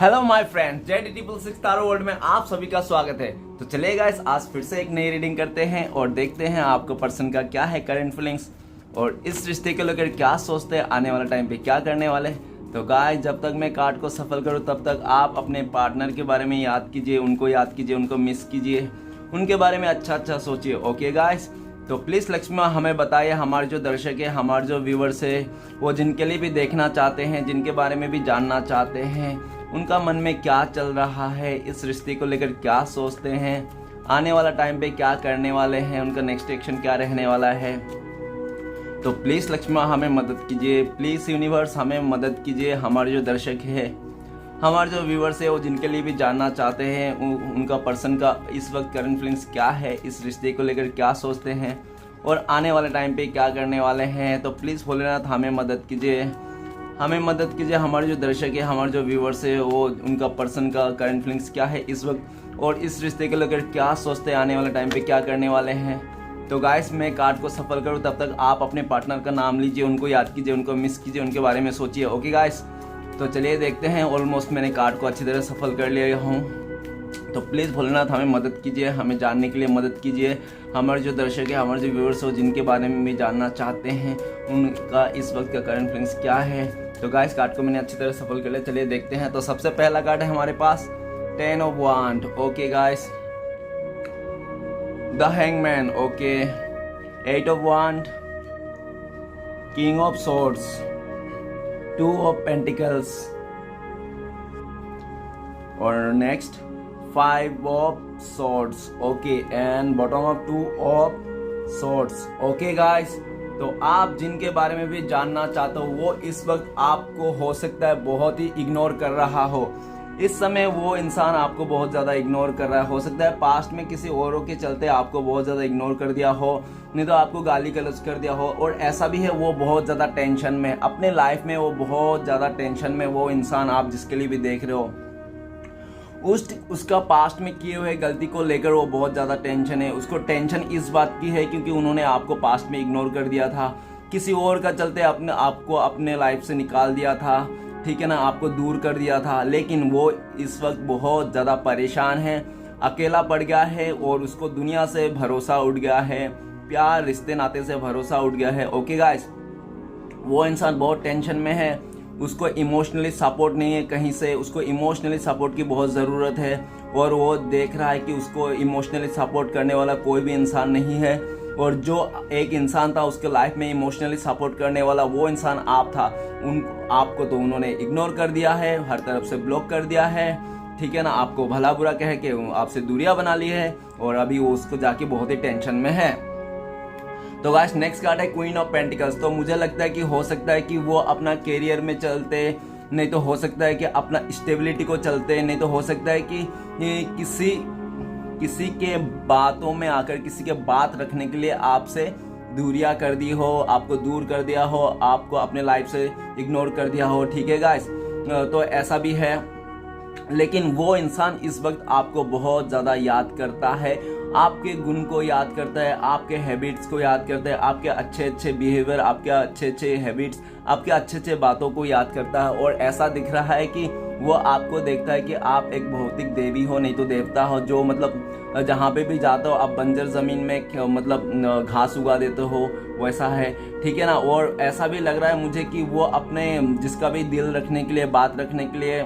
Hello my friends, JD666 taro world में आप सभी का स्वागत है। तो चलिए गाइस, आज फिर से एक नई रीडिंग करते हैं और देखते हैं आपको पर्सन का क्या है करंट फीलिंग्स और इस रिश्ते को लेकर क्या सोचते हैं, आने वाला टाइम पे क्या करने वाले हैं। तो गाइस, जब तक मैं कार्ड को सफल करूँ तब तक आप अपने पार्टनर के बारे में याद कीजिए, उनको मिस कीजिए, उनके बारे में अच्छा सोचिए। ओके गाइस, तो प्लीज़ लक्ष्मी हमें बताइए, हमारे जो दर्शक है, हमारे जो व्यूवर्स है, वो जिनके लिए भी देखना चाहते हैं, जिनके बारे में भी जानना चाहते हैं, उनका मन में क्या चल रहा है, इस रिश्ते को लेकर क्या सोचते हैं, आने वाला टाइम पे क्या करने वाले हैं, उनका नेक्स्ट एक्शन क्या रहने वाला है। तो प्लीज़ लक्ष्मी हमें मदद कीजिए, प्लीज़ यूनिवर्स हमें मदद कीजिए। हमारे जो दर्शक है, हमारे जो व्यूवर्स है, वो जिनके लिए भी जानना चाहते हैं, उनका पर्सन का इस वक्त करंट फीलिंग्स क्या है, इस रिश्ते को लेकर क्या सोचते हैं और आने वाले टाइम पे क्या करने वाले हैं। तो प्लीज़ भोलेनाथ हमें मदद कीजिए, हमारे जो दर्शक है, हमारे जो व्यूवर्स है, वो उनका पर्सन का करंट फीलिंग्स क्या है इस वक्त और इस रिश्ते को लेकर क्या सोचते हैं, आने वाले टाइम पे क्या करने वाले हैं। तो गाइस, मैं कार्ड को सफल करूँ तब तक आप अपने पार्टनर का नाम लीजिए, उनको याद कीजिए, उनको मिस कीजिए, उनके बारे में सोचिए। ओके गाइस, तो चलिए देखते हैं। ऑलमोस्ट मैंने कार्ड को अच्छी तरह सफल कर लिया हूँ। तो प्लीज़ भोलेनाथ हमें मदद कीजिए, हमें जानने के लिए मदद कीजिए। हमारे जो दर्शक है, हमारे जो व्यूअर्स हो, जिनके बारे में भी जानना चाहते हैं, उनका इस वक्त का करंट फीलिंग्स क्या है। तो गाइस, कार्ड को मैंने अच्छी तरह सफल कर लिया, चलिए देखते हैं। तो सबसे पहला कार्ड है हमारे पास 10 of wand. Okay guys, the hangman. Okay, 8 of wand, king of swords, 2 of pentacles और next 5 of swords. Okay, and bottom of 2 of swords. Okay guys, तो आप जिनके बारे में भी जानना चाहते हो, वो इस वक्त आपको हो सकता है बहुत ही इग्नोर कर रहा हो। इस समय वो इंसान आपको बहुत ज़्यादा इग्नोर कर रहा है। हो सकता है पास्ट में किसी औरों के चलते आपको बहुत ज़्यादा इग्नोर कर दिया हो, नहीं तो आपको गाली गलौज कर दिया हो। और ऐसा भी है, वो बहुत ज़्यादा टेंशन में, अपने लाइफ में वो बहुत ज़्यादा टेंशन में, वो इंसान आप जिसके लिए भी देख रहे हो, उसका पास्ट में किए हुए गलती को लेकर वो बहुत ज़्यादा टेंशन है। उसको टेंशन इस बात की है क्योंकि उन्होंने आपको पास्ट में इग्नोर कर दिया था, किसी और का चलते आपको अपने लाइफ से निकाल दिया था, ठीक है ना, आपको दूर कर दिया था। लेकिन वो इस वक्त बहुत ज़्यादा परेशान है, अकेला पड़ गया है और उसको दुनिया से भरोसा उठ गया है, प्यार रिश्ते नाते से भरोसा उठ गया है। ओके गाइस, वो इंसान बहुत टेंशन में है, उसको इमोशनली सपोर्ट नहीं है कहीं से, उसको इमोशनली सपोर्ट की बहुत ज़रूरत है और वो देख रहा है कि उसको इमोशनली सपोर्ट करने वाला कोई भी इंसान नहीं है। और जो एक इंसान था उसके लाइफ में इमोशनली सपोर्ट करने वाला, वो इंसान आप था। आपको तो उन्होंने इग्नोर कर दिया है, हर तरफ से ब्लॉक कर दिया है, ठीक है ना, आपको भला बुरा कह के आपसे दूरियां बना ली है और अभी वो उसको जाके बहुत ही टेंशन में है। तो गाइस, नेक्स्ट कार्ड है क्वीन ऑफ पेंटिकल्स। तो मुझे लगता है कि हो सकता है कि वो अपना करियर में चलते, नहीं तो हो सकता है कि अपना स्टेबिलिटी को चलते, नहीं तो हो सकता है कि किसी के बातों में आकर, किसी के बात रखने के लिए आपसे दूरियां कर दी हो, आपको दूर कर दिया हो, आपको अपने लाइफ से इग्नोर कर दिया हो, ठीक है गाइस। तो ऐसा भी है, लेकिन वो इंसान इस वक्त आपको बहुत ज़्यादा याद करता है, आपके गुण को याद करता है, आपके हैबिट्स को याद करता है, आपके अच्छे बिहेवियर, आपके अच्छे हैबिट्स, आपके अच्छे बातों को याद करता है। और ऐसा दिख रहा है कि वो आपको देखता है कि आप एक भौतिक देवी हो, नहीं तो देवता हो, जो मतलब जहाँ पे भी जाते हो आप बंजर ज़मीन में मतलब घास उगा देते हो, वैसा है, ठीक है ना। और ऐसा भी लग रहा है मुझे कि वो अपने जिसका भी दिल रखने के लिए, बात रखने के लिए,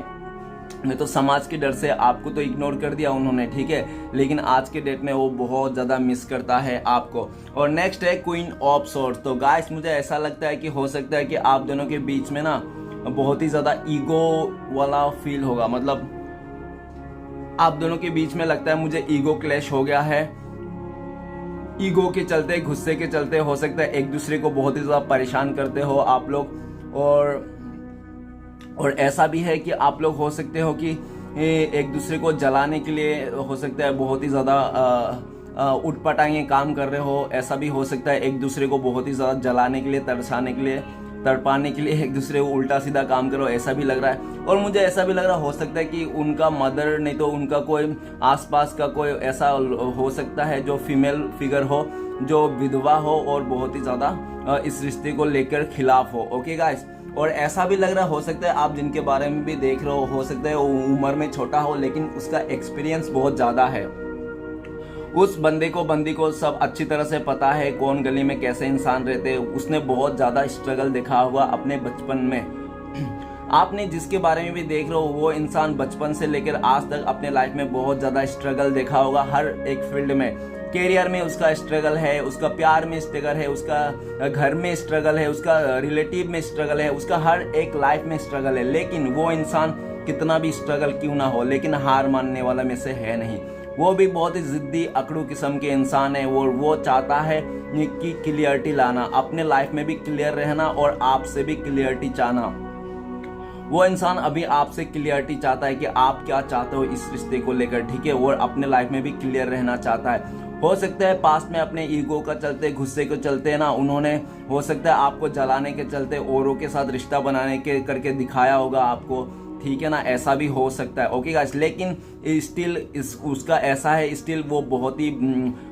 नहीं तो समाज के डर से आपको तो इग्नोर कर दिया उन्होंने, ठीक है, लेकिन आज के डेट में वो बहुत ज़्यादा मिस करता है आपको। और नेक्स्ट है क्वीन ऑफ सॉर्ड्स। तो गाइस, मुझे ऐसा लगता है कि हो सकता है कि आप दोनों के बीच में ना बहुत ही ज़्यादा ईगो वाला फील होगा, मतलब आप दोनों के बीच में लगता है मुझे ईगो क्लैश हो गया है। ईगो के चलते, गुस्से के चलते हो सकता है एक दूसरे को बहुत ही ज़्यादा परेशान करते हो आप लोग। और ऐसा भी है कि आप लोग हो सकते हो कि एक दूसरे को जलाने के लिए हो सकता है बहुत ही ज़्यादा उटपटांगे काम कर रहे हो। ऐसा भी हो सकता है एक दूसरे को बहुत ही ज़्यादा जलाने के लिए, तरसाने के लिए, तड़पाने के लिए एक दूसरे को उल्टा सीधा काम करो, ऐसा भी लग रहा है। और मुझे ऐसा भी लग रहा हो सकता है कि उनका मदर, नहीं तो उनका कोई आसपास का कोई ऐसा हो सकता है जो फीमेल फिगर हो, जो विधवा हो और बहुत ही ज़्यादा इस रिश्ते को लेकर खिलाफ हो। ओके गाइस, और ऐसा भी लग रहा हो सकता है आप जिनके बारे में भी देख रहे हो सकता है वो उम्र में छोटा हो लेकिन उसका एक्सपीरियंस बहुत ज़्यादा है। उस बंदी को सब अच्छी तरह से पता है कौन गली में कैसे इंसान रहते हैं। उसने बहुत ज़्यादा स्ट्रगल देखा हुआ अपने बचपन में। आपने जिसके बारे में भी देख रहे हो वो इंसान बचपन से लेकर आज तक अपने लाइफ में बहुत ज़्यादा स्ट्रगल देखा होगा। हर एक फील्ड में, कैरियर में उसका स्ट्रगल है, उसका प्यार में स्ट्रगल है, उसका घर में स्ट्रगल है, उसका रिलेटिव में स्ट्रगल है, उसका हर एक लाइफ में स्ट्रगल है। लेकिन वो इंसान कितना भी स्ट्रगल क्यों ना हो लेकिन हार मानने वाला में से है नहीं। वो भी बहुत ही जिद्दी अकड़ू किस्म के इंसान है। वो चाहता है कि क्लियरिटी लाना, अपने लाइफ में भी क्लियर रहना और आपसे भी क्लियरिटी चाहना। वो इंसान अभी आपसे क्लियरिटी चाहता है कि आप क्या चाहते हो इस रिश्ते को लेकर, ठीक है, और अपने लाइफ में भी क्लियर रहना चाहता है। हो सकता है पास्ट में अपने ईगो का चलते, गुस्से को चलते ना उन्होंने हो सकता है आपको जलाने के चलते औरों के साथ रिश्ता बनाने के करके दिखाया होगा आपको, ठीक है ना, ऐसा भी हो सकता है। ओके गाइस, लेकिन स्टिल उसका ऐसा है, स्टिल वो बहुत ही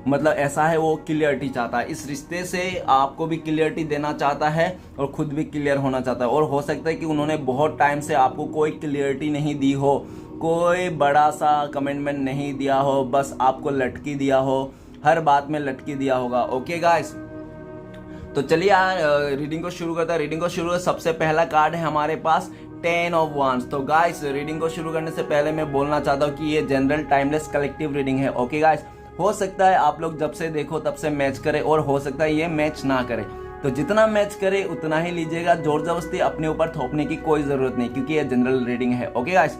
मतलब ऐसा है, वो क्लियरिटी चाहता है इस रिश्ते से, आपको भी क्लियरिटी देना चाहता है और खुद भी क्लियर होना चाहता है। और हो सकता है कि उन्होंने बहुत टाइम से आपको कोई क्लियरिटी नहीं दी हो, कोई बड़ा सा कमिटमेंट नहीं दिया हो, बस आपको लटकी दिया हो, हर बात में लटकी दिया होगा। ओके गाइस, तो चलिए रीडिंग को शुरू करता है। रीडिंग को शुरू सबसे पहला कार्ड है हमारे पास 10 ऑफ वांड्स। तो गाइस रीडिंग को शुरू करने से पहले मैं बोलना चाहता हूँ कि ये जनरल टाइमलेस कलेक्टिव रीडिंग है। ओके गाइस, हो सकता है आप लोग जब से देखो तब से मैच करे और हो सकता है ये मैच ना करे, तो जितना मैच करे उतना ही लीजिएगा। जोर जबरदस्ती अपने ऊपर थोपने की कोई ज़रूरत नहीं क्योंकि ये जनरल रीडिंग है। ओके गाइस,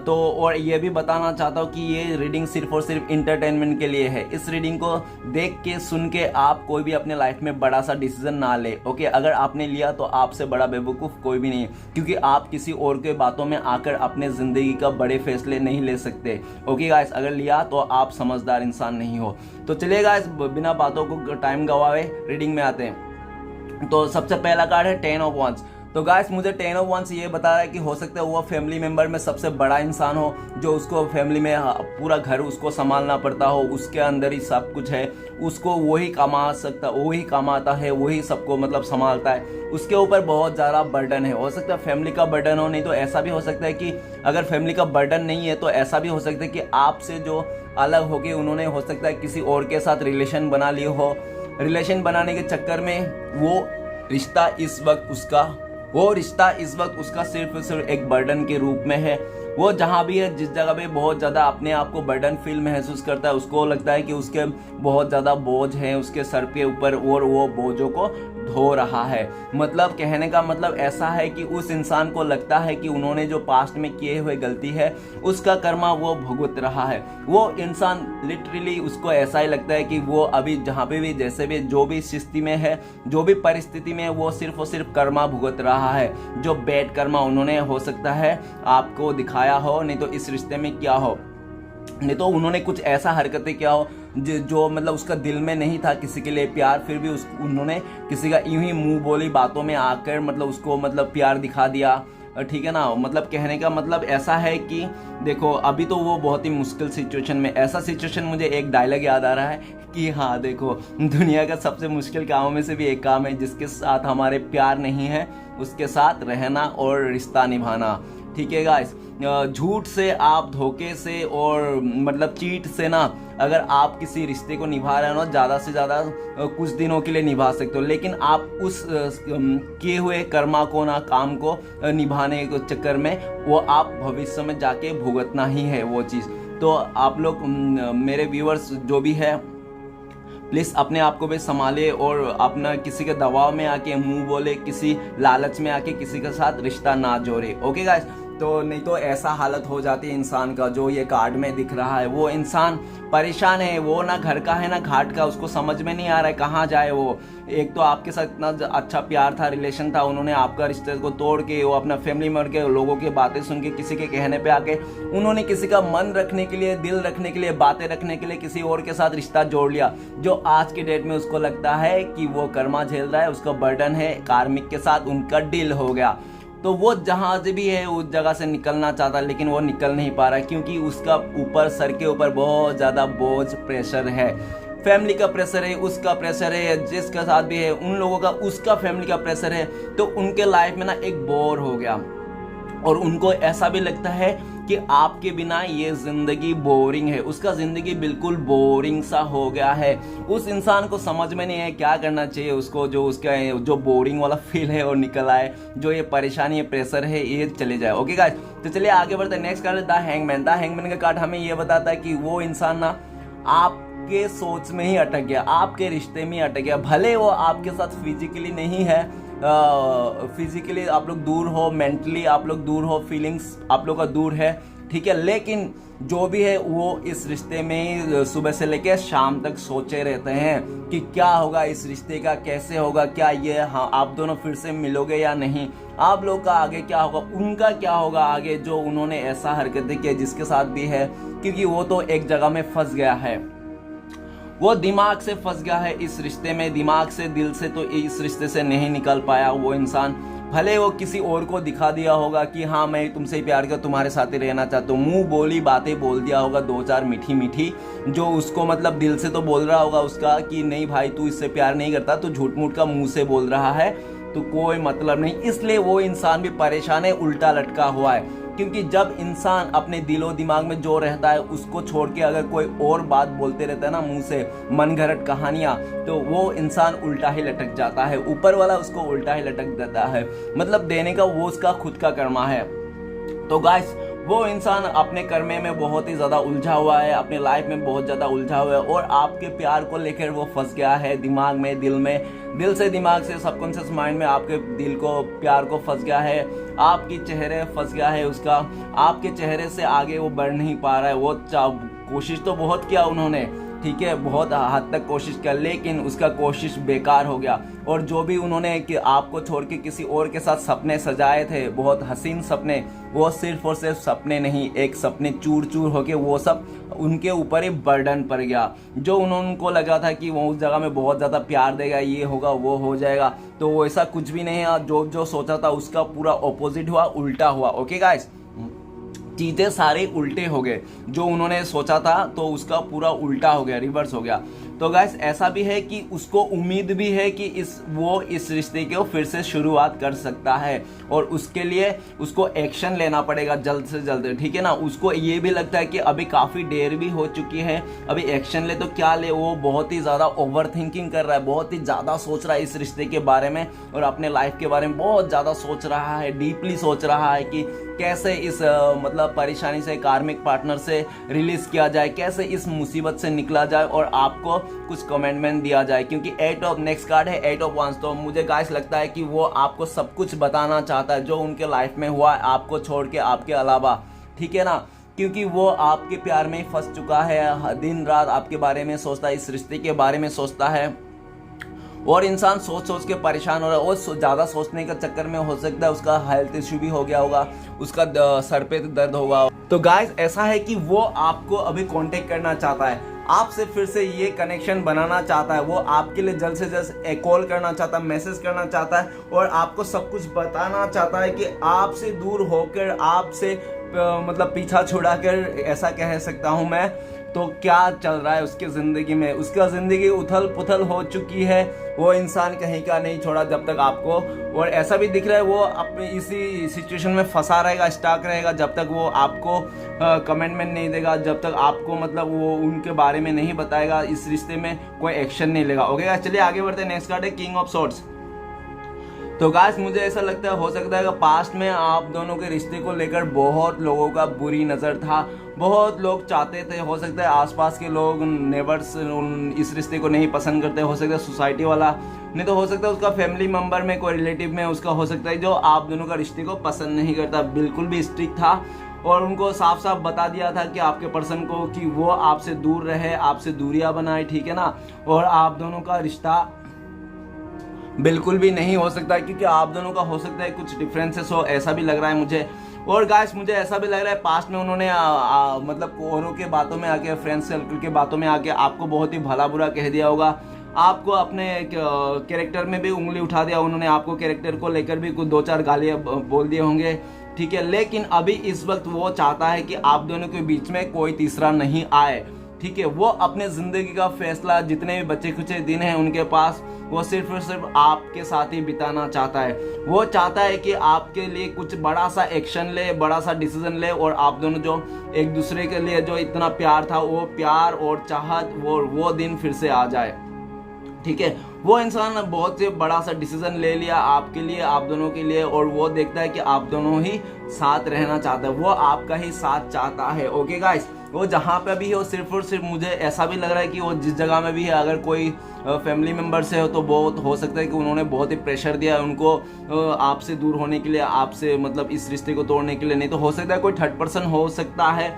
तो और ये भी बताना चाहता हूँ कि ये रीडिंग सिर्फ और सिर्फ इंटरटेनमेंट के लिए है। इस रीडिंग को देख के सुन के आप कोई भी अपने लाइफ में बड़ा सा डिसीजन ना ले। ओके, अगर आपने लिया तो आपसे बड़ा बेवकूफ़ कोई भी नहीं है, क्योंकि आप किसी और के बातों में आकर अपने ज़िंदगी का बड़े फैसले नहीं ले सकते। ओके गाइस, अगर लिया तो आप समझदार इंसान नहीं हो। तो चलिए गाइस, बिना बातों को टाइम गवाए रीडिंग में आते हैं। तो सबसे पहला कार्ड है 10 ऑफ वांड्स। तो गाइस मुझे 10 ऑफ वांड्स ये बता रहा है कि हो सकता है वो फैमिली मेंबर में सबसे बड़ा इंसान हो, जो उसको फैमिली में पूरा घर उसको संभालना पड़ता हो, उसके अंदर ही सब कुछ है, उसको वही कमा सकता, वही कमाता है, वही सबको मतलब संभालता है, उसके ऊपर बहुत ज़्यादा बर्डन है। हो सकता है फैमिली का बर्डन हो, नहीं तो ऐसा भी हो सकता है कि अगर फैमिली का बर्डन नहीं है तो ऐसा भी हो सकता है कि आपसे जो अलग होके उन्होंने हो सकता है किसी और के साथ रिलेशन बना लिए हो। रिलेशन बनाने के चक्कर में वो रिश्ता इस वक्त उसका सिर्फ एक बर्डन के रूप में है। वो जहाँ भी है, जिस जगह पे बहुत ज़्यादा अपने आप को बर्डन फील महसूस करता है, उसको लगता है कि उसके बहुत ज़्यादा बोझ है उसके सर के ऊपर और वो बोझों को धो रहा है। मतलब कहने का मतलब ऐसा है कि उस इंसान को लगता है कि उन्होंने जो पास्ट में किए हुए गलती है उसका कर्मा वो भुगत रहा है। वो इंसान लिटरली उसको ऐसा ही लगता है कि वो अभी जहाँ पे भी जैसे भी जो भी स्थिति में है, जो भी परिस्थिति में है, वो सिर्फ और सिर्फ कर्मा भुगत रहा है। जो बैड कर्मा उन्होंने हो सकता है आपको दिखाया हो, नहीं तो इस रिश्ते में क्या हो, नहीं तो उन्होंने कुछ ऐसा हरकतें किया हो जो मतलब उसका दिल में नहीं था किसी के लिए प्यार, फिर भी उन्होंने किसी का यूं ही मुंह बोली बातों में आकर मतलब उसको मतलब प्यार दिखा दिया, ठीक है ना। मतलब कहने का मतलब ऐसा है कि देखो अभी तो वो बहुत ही मुश्किल सिचुएशन में, ऐसा सिचुएशन मुझे एक डायलॉग याद आ रहा है कि हाँ देखो, दुनिया का सबसे मुश्किल कामों में से भी एक काम है जिसके साथ हमारे प्यार नहीं है, उसके साथ रहना और रिश्ता निभाना, ठीक है गाइस। झूठ से आप धोखे से और मतलब चीट से ना अगर आप किसी रिश्ते को निभा रहे हो ना, ज़्यादा से ज़्यादा कुछ दिनों के लिए निभा सकते हो, लेकिन आप उस किए हुए कर्मा को ना, काम को निभाने के चक्कर में वो आप भविष्य में जाके भुगतना ही है वो चीज़। तो आप लोग मेरे व्यूअर्स जो भी है प्लीज़ अपने आप को भी संभाले और अपना किसी के दबाव में आके मुंह बोले, किसी लालच में आके किसी के साथ रिश्ता ना जोड़े। ओके गाइस, तो नहीं तो ऐसा हालत हो जाती है इंसान का जो ये कार्ड में दिख रहा है। वो इंसान परेशान है, वो ना घर का है ना घाट का, उसको समझ में नहीं आ रहा है कहाँ जाए वो। एक तो आपके साथ इतना अच्छा प्यार था, रिलेशन था, उन्होंने आपका रिश्ते को तोड़ के वो अपना फैमिली मेंबर के लोगों की बातें सुन के किसी के कहने पे आके उन्होंने किसी का मन रखने के लिए, दिल रखने के लिए, बातें रखने के लिए किसी और के साथ रिश्ता जोड़ लिया, जो आज के डेट में उसको लगता है कि वो कर्मा झेल रहा है, उसका बर्डन है, कार्मिक के साथ उनका डील हो गया। तो वो जहाँ से भी है उस जगह से निकलना चाहता है लेकिन वो निकल नहीं पा रहा क्योंकि उसका ऊपर सर के ऊपर बहुत ज़्यादा बोझ, प्रेशर है। फैमिली का प्रेशर है, उसका प्रेशर है, जिसके साथ भी है उन लोगों का उसका फैमिली का प्रेशर है, तो उनके लाइफ में ना एक बोर हो गया और उनको ऐसा भी लगता है कि आपके बिना ये जिंदगी बोरिंग है। उसका जिंदगी बिल्कुल बोरिंग सा हो गया है। उस इंसान को समझ में नहीं है क्या करना चाहिए उसको, जो उसका जो बोरिंग वाला फील है और निकल आए, जो ये परेशानी है, प्रेशर है, ये चले जाए। ओके गाइस, तो चलिए आगे बढ़ते हैं। Next card the hangman. The hangman का कार्ड हमें ये बताता है कि वो इंसान ना आपके सोच में ही अटक गया, आपके रिश्ते में ही अटक गया। भले वो आपके साथ फिजिकली नहीं है, फिजिकली आप लोग दूर हो, मेंटली आप लोग दूर हो, फीलिंग्स आप लोग का दूर है, ठीक है, लेकिन जो भी है वो इस रिश्ते में सुबह से लेकर शाम तक सोचे रहते हैं कि क्या होगा इस रिश्ते का, कैसे होगा, क्या ये हाँ आप दोनों फिर से मिलोगे या नहीं, आप लोग का आगे क्या होगा, उनका क्या होगा आगे, जो उन्होंने ऐसा हरकतें की जिसके साथ भी है, क्योंकि वो तो एक जगह में फंस गया है, वो दिमाग से फंस गया है इस रिश्ते में, दिमाग से, दिल से तो इस रिश्ते से नहीं निकल पाया वो इंसान। भले वो किसी और को दिखा दिया होगा कि हाँ मैं तुमसे ही प्यार कर, तुम्हारे साथ ही रहना चाहता हूँ, मुंह बोली बातें बोल दिया होगा, दो चार मीठी मीठी, जो उसको मतलब दिल से तो बोल रहा होगा उसका कि नहीं भाई तू इससे प्यार नहीं करता, तो झूठ मूठ का मुंह से बोल रहा है, तो कोई मतलब नहीं। इसलिए वो इंसान भी परेशान है, उल्टा लटका हुआ है, क्योंकि जब इंसान अपने दिलो दिमाग में जो रहता है उसको छोड़ के अगर कोई और बात बोलते रहता है ना मुंह से, मन घड़त कहानियां, तो वो इंसान उल्टा ही लटक जाता है, ऊपर वाला उसको उल्टा ही लटक देता है, मतलब देने का वो उसका खुद का कर्मा है। तो गाइस वो इंसान अपने कर्मे में बहुत ही ज़्यादा उलझा हुआ है, अपने लाइफ में बहुत ज़्यादा उलझा हुआ है, और आपके प्यार को लेकर वो फंस गया है दिमाग में, दिल में, दिल से दिमाग से सबकॉन्शियस माइंड में आपके दिल को, प्यार को फंस गया है, आपकी चेहरे फंस गया है उसका, आपके चेहरे से आगे वो बढ़ नहीं पा रहा है। वो कोशिश तो बहुत किया उन्होंने, ठीक है, बहुत हद तक कोशिश किया, लेकिन उसका कोशिश बेकार हो गया, और जो भी उन्होंने कि आपको छोड़ के किसी और के साथ सपने सजाए थे, बहुत हसीन सपने, वो सिर्फ और सिर्फ सपने नहीं, एक सपने चूर चूर होके वो सब उनके ऊपर ही बर्डन पड़ गया। जो उनको लगा था कि वो उस जगह में बहुत ज़्यादा प्यार देगा, ये होगा वो हो जाएगा, तो वो ऐसा कुछ भी नहीं है। जो जो सोचा था उसका पूरा ऑपोजिट हुआ, उल्टा हुआ। ओके गाइस, चीज़ें सारे उल्टे हो गए, जो उन्होंने सोचा था तो उसका पूरा उल्टा हो गया, रिवर्स हो गया। तो गाइस ऐसा भी है कि उसको उम्मीद भी है कि वो इस रिश्ते को फिर से शुरुआत कर सकता है, और उसके लिए उसको एक्शन लेना पड़ेगा जल्द से जल्द, ठीक है ना। उसको ये भी लगता है कि अभी काफ़ी देर भी हो चुकी है, अभी एक्शन ले तो क्या ले, वो बहुत ही ज़्यादा ओवर थिंकिंग कर रहा है, बहुत ही ज़्यादा सोच रहा है इस रिश्ते के बारे में, और अपने लाइफ के बारे में बहुत ज़्यादा सोच रहा है, डीपली सोच रहा है कि कैसे इस मतलब परेशानी से, कार्मिक पार्टनर से रिलीज किया जाए, कैसे इस मुसीबत से निकला जाए, और आपको कुछ कमेंटमेंट दिया जाए। क्योंकि नेक्स्ट कार्ड है 8 ऑफ वांस, तो मुझे गाइस लगता है कि वो आपको सब कुछ बताना चाहता है जो उनके लाइफ में हुआ है, आपको छोड़ के, आपके अलावा, ठीक है ना, क्योंकि वो आपके प्यार में फंस चुका है, दिन रात आपके बारे में सोचता है, इस रिश्ते के बारे में सोचता है, और इंसान सोच सोच के परेशान हो रहा है, और ज़्यादा सोचने के चक्कर में हो सकता है उसका हेल्थ इश्यू भी हो गया होगा, उसका सर पे दर्द होगा। तो गाइस ऐसा है कि वो आपको अभी कांटेक्ट करना चाहता है, आपसे फिर से ये कनेक्शन बनाना चाहता है, वो आपके लिए जल्द से जल्द कॉल करना चाहता है, मैसेज करना चाहता है, और आपको सब कुछ बताना चाहता है कि आपसे दूर होकर, आपसे मतलब पीछा छुड़ाकर, ऐसा कह सकता हूँ मैं, तो क्या चल रहा है उसकी ज़िंदगी में। उसका ज़िंदगी उथल पुथल हो चुकी है, वो इंसान कहीं का नहीं छोड़ा जब तक आपको, और ऐसा भी दिख रहा है वो अपनी इसी सिचुएशन में फंसा रहेगा, स्टक रहेगा, जब तक वो आपको कमेंटमेंट नहीं देगा, जब तक आपको मतलब वो उनके बारे में नहीं बताएगा, इस रिश्ते में कोई एक्शन नहीं लेगा। ओके चलिए आगे बढ़ते हैं। नेक्स्ट कार्ड है किंग ऑफ सॉर्ड्स। तो गाइस मुझे ऐसा लगता है, हो सकता है कि पास्ट में आप दोनों के रिश्ते को लेकर बहुत लोगों का बुरी नज़र था, बहुत लोग चाहते थे, हो सकता है आसपास के लोग, नेबर्स इस रिश्ते को नहीं पसंद करते, हो सकता है सोसाइटी वाला, नहीं तो हो सकता है उसका फैमिली मेम्बर में कोई रिलेटिव में उसका हो सकता है जो आप दोनों का रिश्ते को पसंद नहीं करता, बिल्कुल भी स्ट्रिक्ट था, और उनको साफ साफ बता दिया था कि आपके पर्सन को कि वो आपसे दूर रहे, आपसे दूरियां बनाए, ठीक है ना, और आप दोनों का रिश्ता बिल्कुल भी नहीं हो सकता, क्योंकि आप दोनों का हो सकता है कुछ डिफरेंसेस हो, ऐसा भी लग रहा है मुझे। और गाइस मुझे ऐसा भी लग रहा है पास्ट में उन्होंने मतलब औरों के बातों में आके, फ्रेंड्स सर्कल के बातों में आके आपको बहुत ही भला बुरा कह दिया होगा, आपको अपने कैरेक्टर में भी उंगली उठा दिया उन्होंने, आपको कैरेक्टर को लेकर भी कुछ 2-4 गालियाँ बोल दिए होंगे, ठीक है। लेकिन अभी इस वक्त वो चाहता है कि आप दोनों के बीच में कोई तीसरा नहीं आए, ठीक है। वो अपने जिंदगी का फैसला, जितने भी बचे कुछ दिन हैं उनके पास, वो सिर्फ और सिर्फ आपके साथ ही बिताना चाहता है। वो चाहता है कि आपके लिए कुछ बड़ा सा एक्शन ले, बड़ा सा डिसीजन ले, और आप दोनों जो एक दूसरे के लिए जो इतना प्यार था, वो प्यार और चाहत वो दिन फिर से आ जाए, ठीक है। वो इंसान बहुत से बड़ा सा डिसीजन ले लिया आपके लिए, आप दोनों के लिए, और वो देखता है कि आप दोनों ही साथ रहना चाहता है, वो आपका ही साथ चाहता है। ओके गाइस, वो जहाँ पे भी हो, सिर्फ और सिर्फ मुझे ऐसा भी लग रहा है कि वो जिस जगह में भी है, अगर कोई फैमिली मेम्बर से हो तो बहुत हो सकता है कि उन्होंने बहुत ही प्रेशर दिया है उनको आपसे दूर होने के लिए, आपसे मतलब इस रिश्ते को तोड़ने के लिए। नहीं तो हो सकता है कोई थर्ड पर्सन हो सकता है,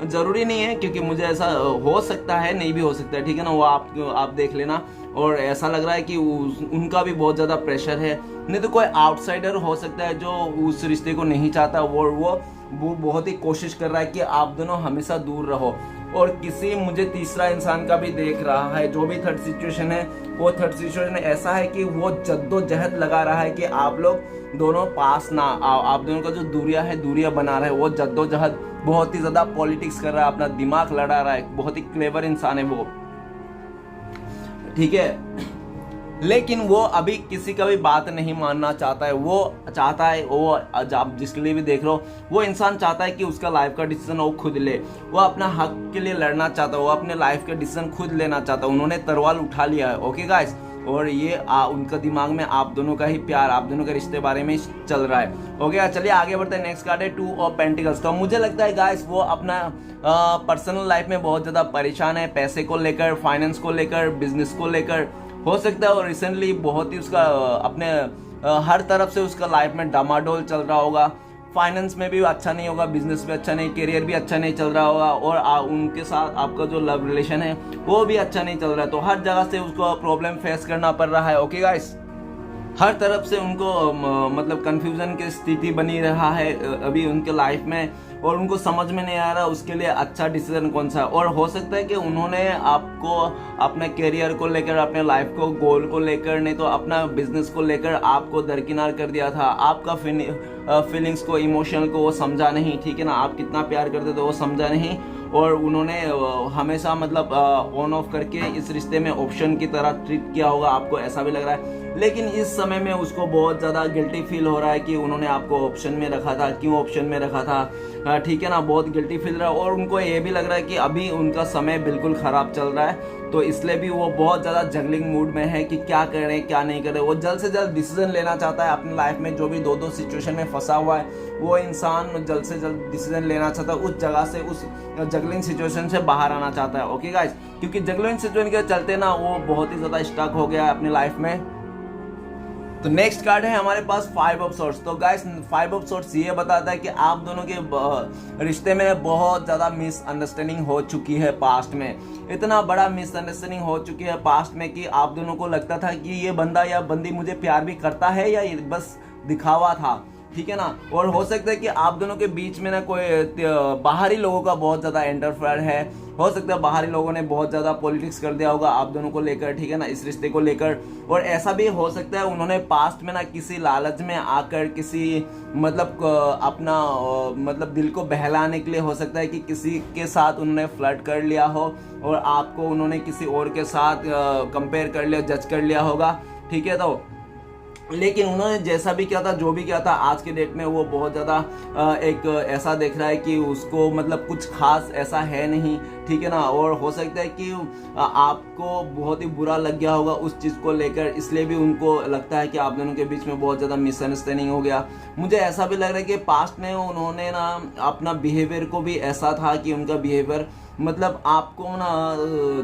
ज़रूरी नहीं है, क्योंकि मुझे ऐसा हो सकता है, नहीं भी हो सकता है, ठीक है ना। वो आप देख लेना। और ऐसा लग रहा है कि उनका भी बहुत ज़्यादा प्रेशर है। नहीं तो कोई आउटसाइडर हो सकता है जो उस रिश्ते को नहीं चाहता, वो बहुत ही कोशिश कर रहा है कि आप दोनों हमेशा दूर रहो। और किसी मुझे तीसरा इंसान का भी देख रहा है, जो भी थर्ड सिचुएशन है, वो थर्ड सिचुएशन ऐसा है कि वो जद्दोजहद लगा रहा है कि आप लोग दोनों पास ना आओ, आप दोनों का जो दूरिया बना रहा है, वो जद्दोजहद बहुत ही ज़्यादा पॉलिटिक्स कर रहा है, अपना दिमाग लड़ा रहा है, बहुत ही क्लेवर इंसान है वो, ठीक है। लेकिन वो अभी किसी का भी बात नहीं मानना चाहता है। वो चाहता है, वो आप जिसके लिए भी देख रहे हो, वो इंसान चाहता है कि उसका लाइफ का डिसीजन वो खुद ले, वो अपना हक के लिए लड़ना चाहता है, वो अपने लाइफ का डिसीजन खुद लेना चाहता है। उन्होंने तलवार उठा लिया है। ओके गाइस, और ये उनका दिमाग में आप दोनों का ही प्यार, आप दोनों के रिश्ते बारे में चल रहा है। ओके, चलिए आगे बढ़ते हैं। नेक्स्ट कार्ड है 2 ऑफ पेंटिकल्स। तो मुझे लगता है गाइस वो अपना पर्सनल लाइफ में बहुत ज़्यादा परेशान है, पैसे को लेकर, फाइनेंस को लेकर, बिजनेस को लेकर हो सकता है। और रिसेंटली बहुत ही उसका अपने हर तरफ से उसका लाइफ में डामाडोल चल रहा होगा। फाइनेंस में भी अच्छा नहीं होगा, बिजनेस भी अच्छा नहीं, करियर भी अच्छा नहीं चल रहा होगा, और उनके साथ आपका जो लव रिलेशन है वो भी अच्छा नहीं चल रहा है। तो हर जगह से उसको प्रॉब्लम फेस करना पड़ रहा है। ओके गाइस, हर तरफ से उनको मतलब कंफ्यूजन की स्थिति बनी रहा है अभी उनके लाइफ में, और उनको समझ में नहीं आ रहा उसके लिए अच्छा डिसीजन कौन सा है। और हो सकता है कि उन्होंने आपको अपने करियर को लेकर, अपने लाइफ को गोल को लेकर, नहीं तो अपना बिजनेस को लेकर आपको दरकिनार कर दिया था। आपका फीलिंग्स को, इमोशनल को वो समझा नहीं, ठीक है ना। आप कितना प्यार करते थे वो समझा नहीं, और उन्होंने हमेशा मतलब ऑन ऑफ करके इस रिश्ते में ऑप्शन की तरह ट्रीट किया होगा आपको, ऐसा भी लग रहा है। लेकिन इस समय में उसको बहुत ज़्यादा गिल्टी फील हो रहा है कि उन्होंने आपको ऑप्शन में रखा था, क्यों ऑप्शन में रखा था, ठीक है ना। बहुत गिल्टी फील रहा है, और उनको ये भी लग रहा है कि अभी उनका समय बिल्कुल ख़राब चल रहा है, तो इसलिए भी वो बहुत ज़्यादा जगलिंग मूड में है कि क्या करें क्या नहीं करें। वो जल्द से जल्द डिसीजन लेना चाहता है अपनी लाइफ में। जो भी दो सिचुएशन में फंसा हुआ है, वो इंसान जल्द से जल्द डिसीजन लेना चाहता है, उस जगह से, उस जगलिंग सिचुएशन से बाहर आना चाहता है। ओके गाइस, क्योंकि जगलिंग सिचुएशन के चलते ना वो बहुत ही ज़्यादा स्टक हो गया है अपनी लाइफ में। तो नेक्स्ट कार्ड है हमारे पास 5 ऑफ सोर्ट्स। तो गाइस 5 ऑफ सोर्ट्स ये बताता है कि आप दोनों के रिश्ते में बहुत ज़्यादा मिसअंडरस्टैंडिंग हो चुकी है पास्ट में। इतना बड़ा मिसअंडरस्टैंडिंग हो चुकी है पास्ट में कि आप दोनों को लगता था कि ये बंदा या बंदी मुझे प्यार भी करता है या ये बस दिखावा था, ठीक है ना। और हो सकता है कि आप दोनों के बीच में ना कोई बाहरी लोगों का बहुत ज़्यादा इंटरफेयर है। हो सकता है बाहरी लोगों ने बहुत ज़्यादा पॉलिटिक्स कर दिया होगा आप दोनों को लेकर, ठीक है ना, इस रिश्ते को लेकर। और ऐसा भी हो सकता है उन्होंने पास्ट में ना किसी लालच में आकर, किसी मतलब अपना मतलब दिल को बहलाने के लिए, हो सकता है कि किसी के साथ उन्होंने फ्लर्ट कर लिया हो, और आपको उन्होंने किसी और के साथ कंपेयर कर लिया, जज कर लिया होगा, ठीक है। तो लेकिन उन्होंने जैसा भी किया था, जो भी किया था, आज के डेट में वो बहुत ज़्यादा एक ऐसा देख रहा है कि उसको मतलब कुछ खास ऐसा है नहीं, ठीक है ना। और हो सकता है कि आपको बहुत ही बुरा लग गया होगा उस चीज़ को लेकर, इसलिए भी उनको लगता है कि आप दोनों के बीच में बहुत ज़्यादा मिसअंडरस्टैंडिंग हो गया। मुझे ऐसा भी लग रहा है कि पास्ट में उन्होंने ना अपना बिहेवियर को भी ऐसा था कि उनका बिहेवियर मतलब आपको ना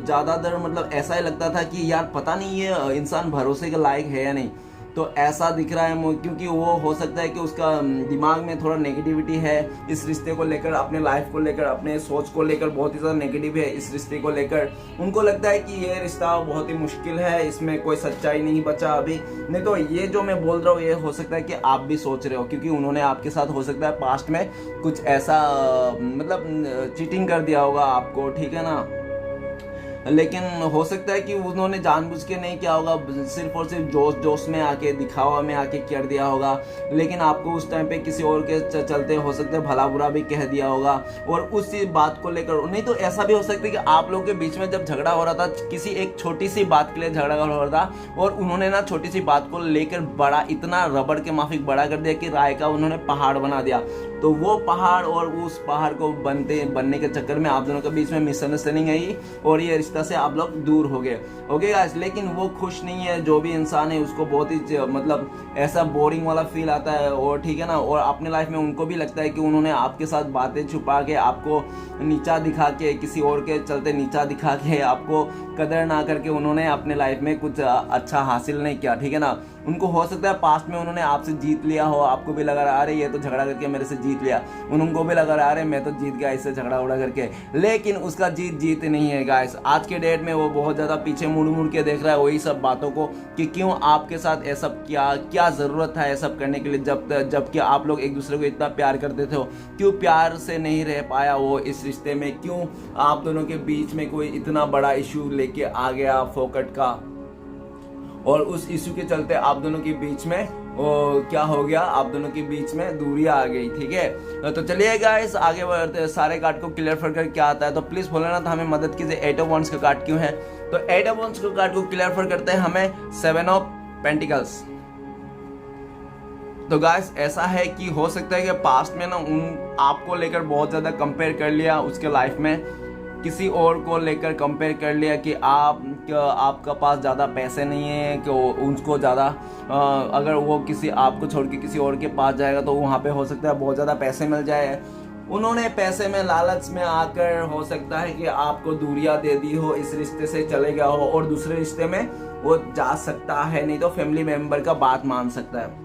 ज़्यादातर मतलब ऐसा ही लगता था कि यार पता नहीं ये इंसान भरोसे के लायक है या नहीं। तो ऐसा दिख रहा है क्योंकि वो हो सकता है कि उसका दिमाग में थोड़ा नेगेटिविटी है इस रिश्ते को लेकर, अपने लाइफ को लेकर, अपने सोच को लेकर बहुत ही ज़्यादा नेगेटिव है इस रिश्ते को लेकर। उनको लगता है कि ये रिश्ता बहुत ही मुश्किल है, इसमें कोई सच्चाई नहीं बचा अभी। नहीं तो ये जो मैं बोल रहा हूँ ये हो सकता है कि आप भी सोच रहे हो, क्योंकि उन्होंने आपके साथ हो सकता है पास्ट में कुछ ऐसा मतलब चीटिंग कर दिया होगा आपको, ठीक है ना। लेकिन हो सकता है कि उन्होंने जानबूझ के नहीं किया होगा, सिर्फ और सिर्फ जोश जोश में आके, दिखावा में आके कर दिया होगा। लेकिन आपको उस टाइम पे किसी और के चलते हो सकता है भला बुरा भी कह दिया होगा, और उसी बात को लेकर, नहीं तो ऐसा भी हो सकता है कि आप लोगों के बीच में जब झगड़ा हो रहा था, किसी एक छोटी सी बात के लिए झगड़ा हो रहा था, और उन्होंने ना छोटी सी बात को लेकर बड़ा, इतना रबड़ के माफिक बड़ा कर दिया कि राय का उन्होंने पहाड़ बना दिया। तो वो पहाड़ और उस पहाड़ को बनने के चक्कर में आप दोनों के बीच में मिसअंडरस्टैंडिंग आई और ये रिश्ता से आप लोग दूर हो गए। ओके गाइस, लेकिन वो खुश नहीं है। जो भी इंसान है उसको बहुत ही मतलब ऐसा बोरिंग वाला फील आता है, और ठीक है ना, और अपने लाइफ में उनको भी लगता है कि उन्होंने आपके साथ बातें छुपा के, आपको नीचा दिखा के, किसी और के चलते नीचा दिखा के, आपको कदर ना करके उन्होंने अपने लाइफ में कुछ अच्छा हासिल नहीं किया, ठीक है ना। उनको हो सकता है पास्ट में उन्होंने आपसे जीत लिया हो, आपको भी लगा रहा अरे ये तो झगड़ा करके मेरे से जीत लिया, उनको भी लगा रहा अरे मैं तो जीत गया इससे झगड़ा उड़ा करके, लेकिन उसका जीत नहीं है गाइस। आज के डेट में वो बहुत ज़्यादा पीछे मुड़ के देख रहा है वही सब बातों को, कि क्यों आपके साथ ऐसा क्या ज़रूरत था ऐसा करने के लिए, जबकि आप लोग एक दूसरे को इतना प्यार करते थे, क्यों प्यार से नहीं रह पाया वो इस रिश्ते में, क्यों आप दोनों के बीच में कोई इतना बड़ा इशू लेके आ गया फोकट का, और उस इशू के चलते आप दोनों के बीच में क्या हो गया, आप दोनों के बीच में दूरी आ गई, ठीक है। तो चलिए गाइस आगे बढ़ते हैं, सारे कार्ड को क्लियर कर क्या आता है। तो प्लीज भोलेनाथ हमें मदद कीजिए, 8 ऑफ वंड्स का कार्ड क्यों है। तो 8 ऑफ वंड्स का कार्ड को क्लियर करते हैं हमें 7 ऑफ पेंटिकल्स। तो गाइस ऐसा है कि हो सकता है कि पास्ट में ना आपको लेकर बहुत ज्यादा कंपेयर कर लिया, उसके लाइफ में किसी और को लेकर कंपेयर कर लिया कि आपका पास ज़्यादा पैसे नहीं है, कि उनको ज़्यादा अगर वो आपको छोड़ के किसी और के पास जाएगा तो वहाँ पे हो सकता है बहुत ज़्यादा पैसे मिल जाए। उन्होंने पैसे में लालच में आकर हो सकता है कि आपको दूरियां दे दी हो, इस रिश्ते से चले गया हो और दूसरे रिश्ते में वो जा सकता है, नहीं तो फैमिली मेंबर का बात मान सकता है।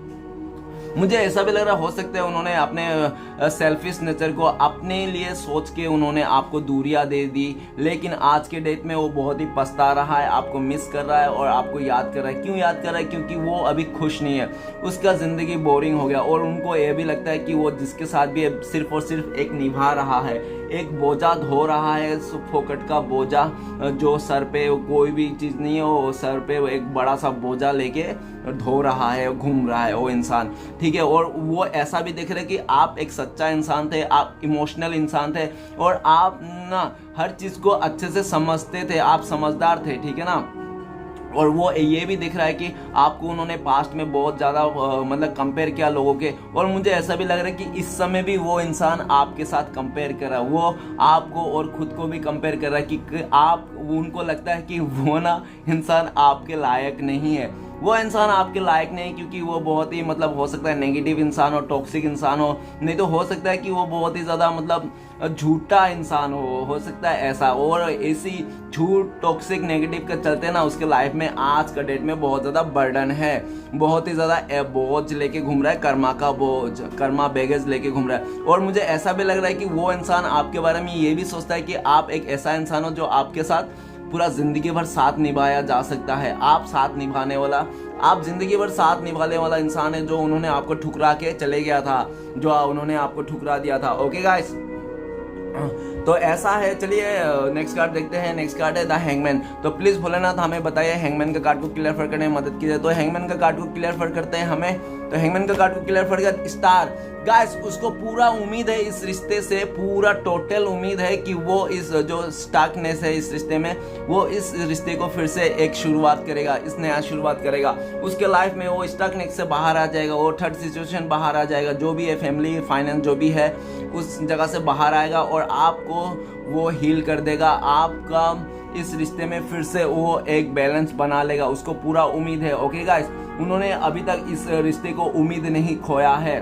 मुझे ऐसा भी लग रहा हो सकता है उन्होंने अपने सेल्फिश नेचर को अपने लिए सोच के उन्होंने आपको दूरियां दे दी, लेकिन आज के डेट में वो बहुत ही पछता रहा है, आपको मिस कर रहा है और आपको याद कर रहा है। क्यों याद कर रहा है? क्योंकि वो अभी खुश नहीं है, उसका जिंदगी बोरिंग हो गया, और उनको ये भी लगता है कि वो जिसके साथ भी है सिर्फ और सिर्फ एक निभा रहा है, एक बोझा धो रहा है, फोकट का बोझा जो सर पे कोई भी चीज नहीं है, वो सर पे एक बड़ा सा बोझा लेके धो रहा है, घूम रहा है वो इंसान, ठीक है। और वो ऐसा भी देख रहे कि आप एक सच्चा इंसान थे, आप इमोशनल इंसान थे, और आप ना हर चीज को अच्छे से समझते थे, आप समझदार थे, ठीक है ना। और वो ये भी दिख रहा है कि आपको उन्होंने पास्ट में बहुत ज़्यादा मतलब कंपेयर किया लोगों के, और मुझे ऐसा भी लग रहा है कि इस समय भी वो इंसान आपके साथ कंपेयर कर रहा है, वो आपको और खुद को भी कंपेयर कर रहा है कि आप, उनको लगता है कि वो ना इंसान आपके लायक नहीं है, वो इंसान आपके लायक नहीं, क्योंकि वो बहुत ही मतलब हो सकता है नेगेटिव इंसान हो, टॉक्सिक इंसान हो, नहीं तो हो सकता है कि वो बहुत ही ज़्यादा मतलब झूठा इंसान हो सकता है ऐसा। और ऐसी झूठ, टॉक्सिक, नेगेटिव के चलते ना उसके लाइफ में आज का डेट में बहुत ज़्यादा बर्डन है, बहुत ही ज़्यादा बोझ लेके घूम रहा है, कर्मा का बोझ, कर्मा बैगेज लेके घूम रहा है। और मुझे ऐसा भी लग रहा है कि वो इंसान आपके बारे में ये भी सोचता है कि आप एक ऐसा इंसान हो जो आपके साथ पूरा जिंदगी भर साथ निभाया जा सकता है, आप साथ निभाने वाला, आप जिंदगी भर साथ निभाने वाला इंसान है, जो उन्होंने आपको ठुकरा के चले गया था, जो उन्होंने आपको ठुकरा दिया था। ओके गाइस, तो ऐसा है। चलिए नेक्स्ट कार्ड देखते हैं। नेक्स्ट कार्ड है द हैंगमैन। तो प्लीज भोलेनाथ हमें बताइए हैंगमैन का कार्ड को क्लियर करने में मदद कीजिए। तो हैंगमैन का कार्ड को क्लियर करते हैं हमें। तो हैंगमैन का कार्ड को क्लियर कर स्टार। गाइस उसको पूरा उम्मीद है इस रिश्ते से, पूरा टोटल उम्मीद है कि वो इस जो स्टार्कनेस है इस रिश्ते में, वो इस रिश्ते को फिर से एक शुरुआत करेगा, इस नया शुरुआत करेगा उसके लाइफ में, वो स्टार्कनेस से बाहर आ जाएगा, वो थर्ड सिचुएशन बाहर आ जाएगा, जो भी है फैमिली फाइनेंस जो भी है उस जगह से बाहर आएगा और आपको वो हील कर देगा, आपका इस रिश्ते में फिर से वो एक बैलेंस बना लेगा, उसको पूरा उम्मीद है। ओके गाइस, उन्होंने अभी तक इस रिश्ते को उम्मीद नहीं खोया है,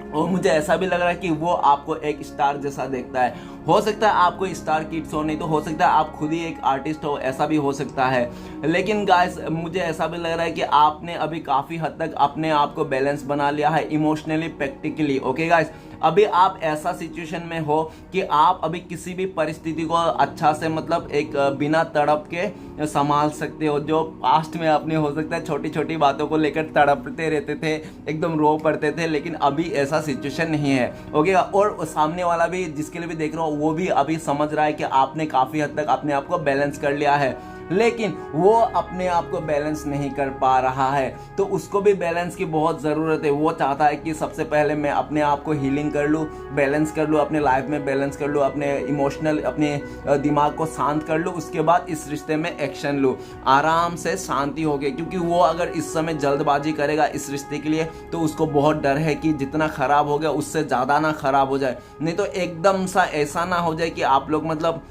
और मुझे ऐसा भी लग रहा है कि वो आपको एक स्टार जैसा देखता है। हो सकता है आपको स्टार किड्स हो, नहीं तो हो सकता है आप खुद ही एक आर्टिस्ट हो, ऐसा भी हो सकता है। लेकिन गाइस मुझे ऐसा भी लग रहा है कि आपने अभी काफ़ी हद तक अपने आप को बैलेंस बना लिया है इमोशनली, प्रैक्टिकली। ओके गाइस, अभी आप ऐसा सिचुएशन में हो कि आप अभी किसी भी परिस्थिति को अच्छा से मतलब एक बिना तड़प के संभाल सकते हो। जो पास्ट में आपने हो सकता है छोटी छोटी बातों को लेकर तड़पते रहते थे, एकदम रो पड़ते थे, लेकिन अभी ऐसा सिचुएशन नहीं है। ओके, और सामने वाला भी जिसके लिए भी देख रहा हो वो भी अभी समझ रहा है कि आपने काफ़ी हद तक अपने आप को बैलेंस कर लिया है, लेकिन वो अपने आप को बैलेंस नहीं कर पा रहा है। तो उसको भी बैलेंस की बहुत ज़रूरत है। वो चाहता है कि सबसे पहले मैं अपने आप को हीलिंग कर लूँ, बैलेंस कर लूँ, अपने लाइफ में बैलेंस कर लूँ, अपने इमोशनल अपने दिमाग को शांत कर लूँ, उसके बाद इस रिश्ते में एक्शन लूँ, आराम से शांति हो गई। क्योंकि वो अगर इस समय जल्दबाजी करेगा इस रिश्ते के लिए तो उसको बहुत डर है कि जितना ख़राब हो गया उससे ज़्यादा ना ख़राब हो जाए, नहीं तो एकदम सा ऐसा ना हो जाए कि आप लोग मतलब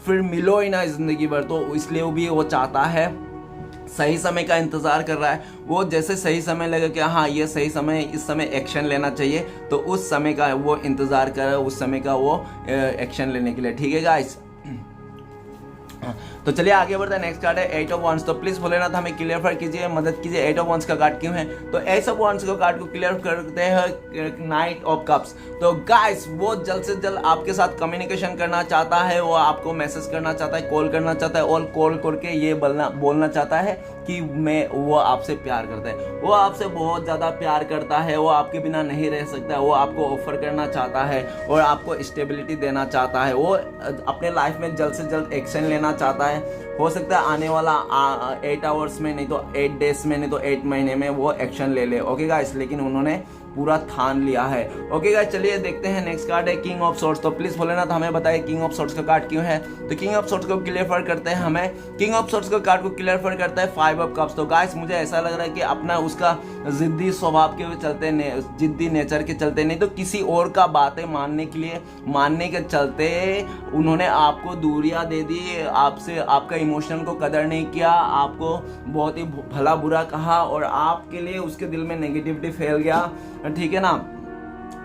फिर मिलो ही ना ज़िंदगी भर। तो इसलिए भी वो चाहता है, सही समय का इंतज़ार कर रहा है। वो जैसे सही समय लगे कि हाँ ये सही समय, इस समय एक्शन लेना चाहिए, तो उस समय का वो इंतज़ार कर रहा है, उस समय का वो एक्शन लेने के लिए। ठीक है गाइस, तो चलिए आगे बढ़ते हैं। नेक्स्ट कार्ड है 8 ऑफ वांड्स। तो प्लीज भोलेनाथ हमें क्लियर कीजिए, मदद कीजिए, 8 ऑफ वांड्स का कार्ड क्यों है। तो 8 ऑफ वांड्स का कार्ड को क्लियर करते हैं नाइट ऑफ कप्स। तो गाइस वो जल्द से जल्द आपके साथ कम्युनिकेशन करना चाहता है, वो आपको मैसेज करना चाहता है, कॉल करना चाहता है, और कॉल करके ये बोलना चाहता है कि वो आपसे प्यार करता है, वो आपसे बहुत ज़्यादा प्यार करता है, वो आपके बिना नहीं रह सकता, वो आपको ऑफर करना चाहता है और आपको स्टेबिलिटी देना चाहता है। वो अपने लाइफ में जल्द से जल्द एक्शन लेना चाहता है। हो सकता है आने वाला 8 आवर्स में, नहीं तो 8 डेज में, नहीं तो 8 महीने में वो एक्शन ले ले। ओके गाइस, लेकिन उन्होंने पूरा ठान लिया है। ओके गाइस, चलिए देखते हैं। नेक्स्ट कार्ड है किंग ऑफ सोर्ड्स। तो प्लीज भोलेनाथ हमें बताइए किंग ऑफ सोर्ड्स का कार्ड क्यों है। तो किंग ऑफ सोर्ड्स को क्लियर करते हैं हमें, किंग ऑफ सोर्ड्स का कार्ड को क्लियर करता है 5 ऑफ कप्स। तो गाइस मुझे ऐसा लग रहा है कि अपना उसका जिद्दी स्वभाव के चलते, जिद्दी नेचर के चलते, नहीं तो किसी और का बातें मानने के चलते उन्होंने आपको दूरियां दे दी, आपसे आपका इमोशन को कदर नहीं किया, आपको बहुत ही भला बुरा कहा और आपके लिए उसके दिल में नेगेटिविटी फैल गया, ठीक है ना,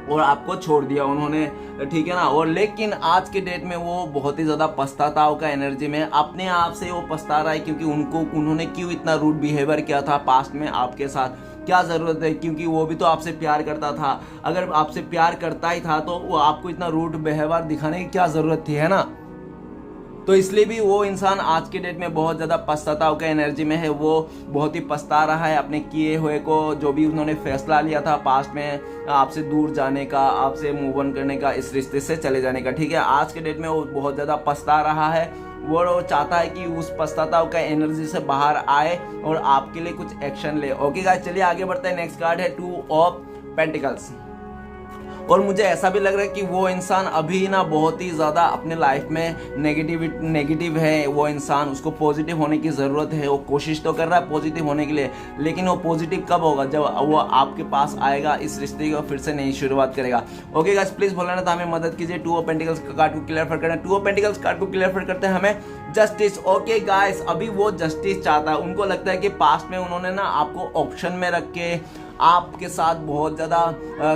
और आपको छोड़ दिया उन्होंने, ठीक है ना। और लेकिन आज के डेट में वो बहुत ही ज़्यादा पछताताओं का एनर्जी में अपने आप से वो पछता रहा है, क्योंकि उन्होंने क्यों इतना रूड बिहेवियर किया था पास्ट में आपके साथ, क्या ज़रूरत है, क्योंकि वो भी तो आपसे प्यार करता था। अगर आपसे प्यार करता ही था तो वो आपको इतना रूड बिहेवियर दिखाने की क्या ज़रूरत थी, है ना। तो इसलिए भी वो इंसान आज के डेट में बहुत ज़्यादा पछताताओं का एनर्जी में है। वो बहुत ही पछता रहा है अपने किए हुए को, जो भी उन्होंने फैसला लिया था पास्ट में आपसे दूर जाने का, आपसे मूव ऑन करने का, इस रिश्ते से चले जाने का, ठीक है। आज के डेट में वो बहुत ज़्यादा पछता रहा है। वो चाहता है कि उस पछताताओं का एनर्जी से बाहर आए और आपके लिए कुछ एक्शन ले। ओके गाइस, चलिए आगे बढ़ते हैं। नेक्स्ट कार्ड है 2 ऑफ पेंटिकल्स। और मुझे ऐसा भी लग रहा है कि वो इंसान अभी ना बहुत ही ज़्यादा अपने लाइफ में नेगेटिव है। वो इंसान, उसको पॉजिटिव होने की ज़रूरत है। वो कोशिश तो कर रहा है पॉजिटिव होने के लिए, लेकिन वो पॉजिटिव कब होगा, जब वो आपके पास आएगा, इस रिश्ते को फिर से नई शुरुआत करेगा। ओके गाइस, प्लीज़ भोलेनाथ हमें मदद कीजिए। 2 ऑफ पेंटिकल्स का कार्ड को क्लियर करना है। 2 ऑफ पेंटिकल्स कार्ड को क्लियर करते हैं हमें जस्टिस। ओके गाइस, अभी वो जस्टिस चाहता है। उनको लगता है कि पास्ट में उन्होंने ना आपको ऑप्शन में रख के आपके साथ बहुत ज़्यादा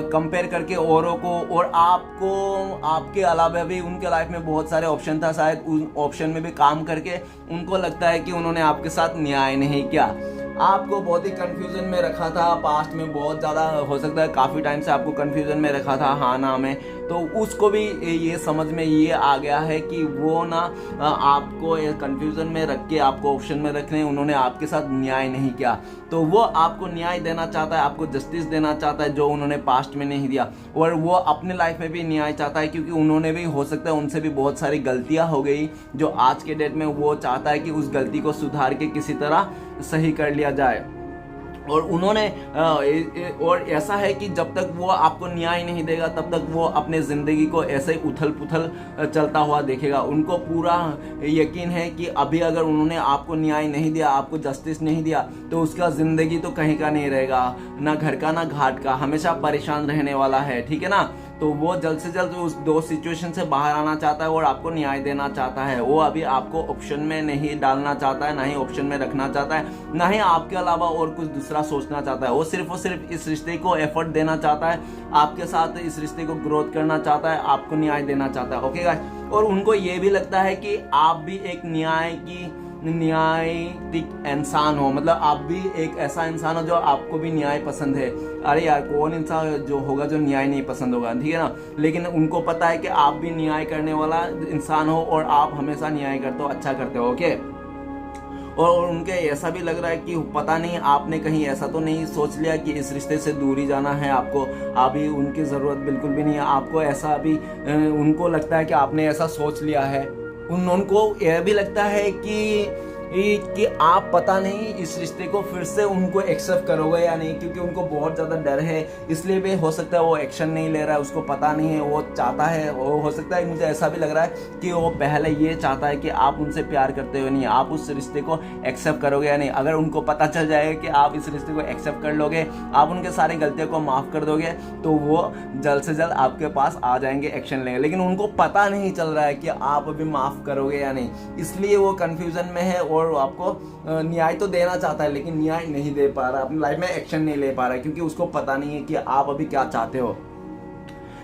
कंपेयर करके औरों को, और आपको आपके अलावा भी उनके लाइफ में बहुत सारे ऑप्शन था, शायद उन ऑप्शन में भी काम करके उनको लगता है कि उन्होंने आपके साथ न्याय नहीं किया, आपको बहुत ही कंफ्यूजन में रखा था पास्ट में। बहुत ज़्यादा हो सकता है काफ़ी टाइम से आपको कंफ्यूजन में रखा था हाँ ना में। तो उसको भी ये समझ में ये आ गया है कि वो ना आपको कंफ्यूजन में रख के आपको ऑप्शन में रखने, उन्होंने आपके साथ न्याय नहीं किया। तो वो आपको न्याय देना चाहता है, आपको जस्टिस देना चाहता है जो उन्होंने पास्ट में नहीं दिया। और वो अपने लाइफ में भी न्याय चाहता है, क्योंकि उन्होंने भी, हो सकता है उनसे भी बहुत सारी गलतियां हो गई जो आज के डेट में वो चाहता है कि उस गलती को सुधार के किसी तरह सही कर लिया जाए। और उन्होंने और ऐसा है कि जब तक वो आपको न्याय नहीं देगा तब तक वो अपने ज़िंदगी को ऐसे ही उथल पुथल चलता हुआ देखेगा। उनको पूरा यकीन है कि अभी अगर उन्होंने आपको न्याय नहीं दिया, आपको जस्टिस नहीं दिया, तो उसका ज़िंदगी तो कहीं का नहीं रहेगा, ना घर का ना घाट का, हमेशा परेशान रहने वाला है, ठीक है ना। तो वो जल्द से जल्द उस 2 सिचुएशन से बाहर आना चाहता है और आपको न्याय देना चाहता है। वो अभी आपको ऑप्शन में नहीं डालना चाहता है, ना ही ऑप्शन में रखना चाहता है, ना ही आपके अलावा और कुछ दूसरा सोचना चाहता है। वो सिर्फ और सिर्फ इस रिश्ते को एफर्ट देना चाहता है, आपके साथ इस रिश्ते को ग्रोथ करना चाहता है, आपको न्याय देना चाहता है। ओके गाइस, और उनको ये भी लगता है कि आप भी एक न्याय की न्यायिक इंसान हो, मतलब आप भी एक ऐसा इंसान हो जो आपको भी न्याय पसंद है। अरे यार, कौन इंसान जो होगा जो न्याय नहीं पसंद होगा, ठीक है ना। लेकिन उनको पता है कि आप भी न्याय करने वाला इंसान हो और आप हमेशा न्याय करते हो, अच्छा करते हो, ओके। और उनके ऐसा भी लग रहा है कि पता नहीं आपने कहीं ऐसा तो नहीं सोच लिया कि इस रिश्ते से दूरी जाना है आपको, अभी उनकी ज़रूरत बिल्कुल भी नहीं है आपको, ऐसा अभी उनको लगता है कि आपने ऐसा सोच लिया है। उनको यह भी लगता है कि आप पता नहीं इस रिश्ते को फिर से उनको एक्सेप्ट करोगे या नहीं, क्योंकि उनको बहुत ज़्यादा डर है, इसलिए भी हो सकता है वो एक्शन नहीं ले रहा है, उसको पता नहीं है, वो चाहता है, वो हो सकता है, मुझे ऐसा भी लग रहा है कि वो पहले ये चाहता है कि आप उनसे प्यार करते हो नहीं, आप उस रिश्ते को एक्सेप्ट करोगे या नहीं। अगर उनको पता चल जाएगा कि आप इस रिश्ते को एक्सेप्ट कर लोगे, आप उनके सारे गलतियों को माफ़ कर दोगे, तो वो जल्द से जल्द आपके पास आ जाएंगे, एक्शन लेंगे। लेकिन उनको पता नहीं चल रहा है कि आप अभी माफ़ करोगे या नहीं, इसलिए वो कन्फ्यूज़न में है और आपको न्याय तो देना चाहता है लेकिन न्याय नहीं दे पा रहा, अपनी लाइफ में एक्शन नहीं ले पा रहा है, क्योंकि उसको पता नहीं है कि आप अभी क्या चाहते हो।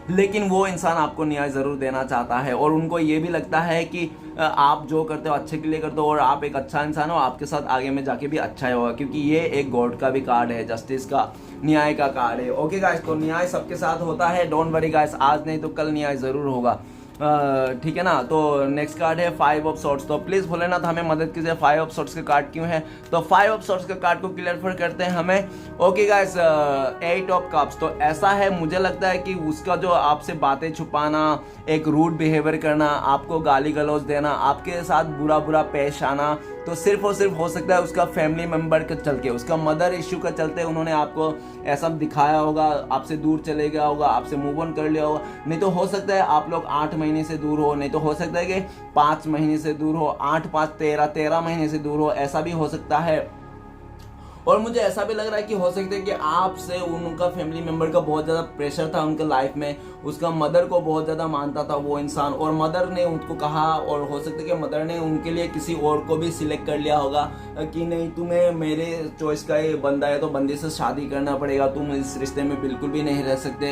लेकिन वो इंसान आपको न्याय ज़रूर देना चाहता है और उनको ये भी लगता है कि आप जो करते हो अच्छे के लिए करते हो और आप एक अच्छा इंसान हो, आपके साथ आगे में जाके भी अच्छा ही होगा, क्योंकि ये एक गॉड का भी कार्ड है, जस्टिस का, न्याय का कार्ड है। ओके गाइस, तो न्याय सबके साथ होता है, डोंट वरी गाइस, आज नहीं तो कल न्याय ज़रूर होगा, ठीक है ना। तो नेक्स्ट कार्ड है 5 ऑफ सॉर्ड्स। तो प्लीज़ भोलेनाथ हमें मदद कीजिए, 5 ऑफ सॉर्ड्स का कार्ड क्यों है, तो 5 ऑफ सॉर्ड्स का कार्ड को क्लियर करते हैं हमें। Okay guys, 8 of cups. तो ऐसा है, मुझे लगता है कि उसका जो आपसे बातें छुपाना, एक रूड बिहेवियर करना, आपको गाली गलौज देना, आपके साथ बुरा बुरा पेश आना, तो सिर्फ और सिर्फ हो सकता है उसका फैमिली मेंबर के चलते, उसका मदर इश्यू का चलते उन्होंने आपको ऐसा दिखाया होगा, आपसे दूर चले गया होगा, आपसे मूव ऑन कर लिया होगा। नहीं तो हो सकता है आप लोग 8 महीने से दूर हो, नहीं तो हो सकता है कि 5 महीने से दूर हो, 8 5 13 महीने से दूर हो, ऐसा भी हो सकता है। और मुझे ऐसा भी लग रहा है कि हो सकता है कि आपसे उनका फैमिली मेंबर का बहुत ज़्यादा प्रेशर था उनके लाइफ में, उसका मदर को बहुत ज़्यादा मानता था वो इंसान, और मदर ने उनको कहा, और हो सकता है कि मदर ने उनके लिए किसी और को भी सिलेक्ट कर लिया होगा कि नहीं, तुम्हें मेरे चॉइस का ये बंदा है तो बंदे से शादी करना पड़ेगा, तुम इस रिश्ते में बिल्कुल भी नहीं रह सकते,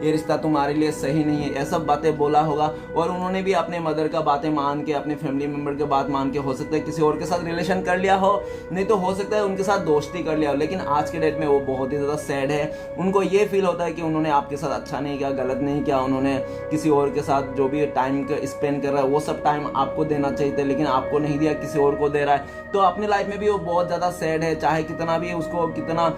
ये रिश्ता तुम्हारे लिए सही नहीं है, ऐसा बातें बोला होगा। और उन्होंने भी अपने मदर का बातें मान के, अपने फैमिली मेंबर की बात मान के हो सकता है किसी और के साथ रिलेशन कर लिया हो, नहीं तो हो सकता है उनके साथ दोस्ती कर लिया हो। लेकिन आज के डेट में वो बहुत ही ज़्यादा सैड है, उनको ये फील होता है कि उन्होंने आपके साथ अच्छा नहीं किया, गलत नहीं किया, उन्होंने किसी और के साथ जो भी टाइम स्पेंड कर रहा है वो सब टाइम आपको देना चाहिए था, लेकिन आपको नहीं दिया, किसी और को दे रहा है। तो अपनी लाइफ में भी वो बहुत ज़्यादा सैड है, चाहे कितना भी उसको कितना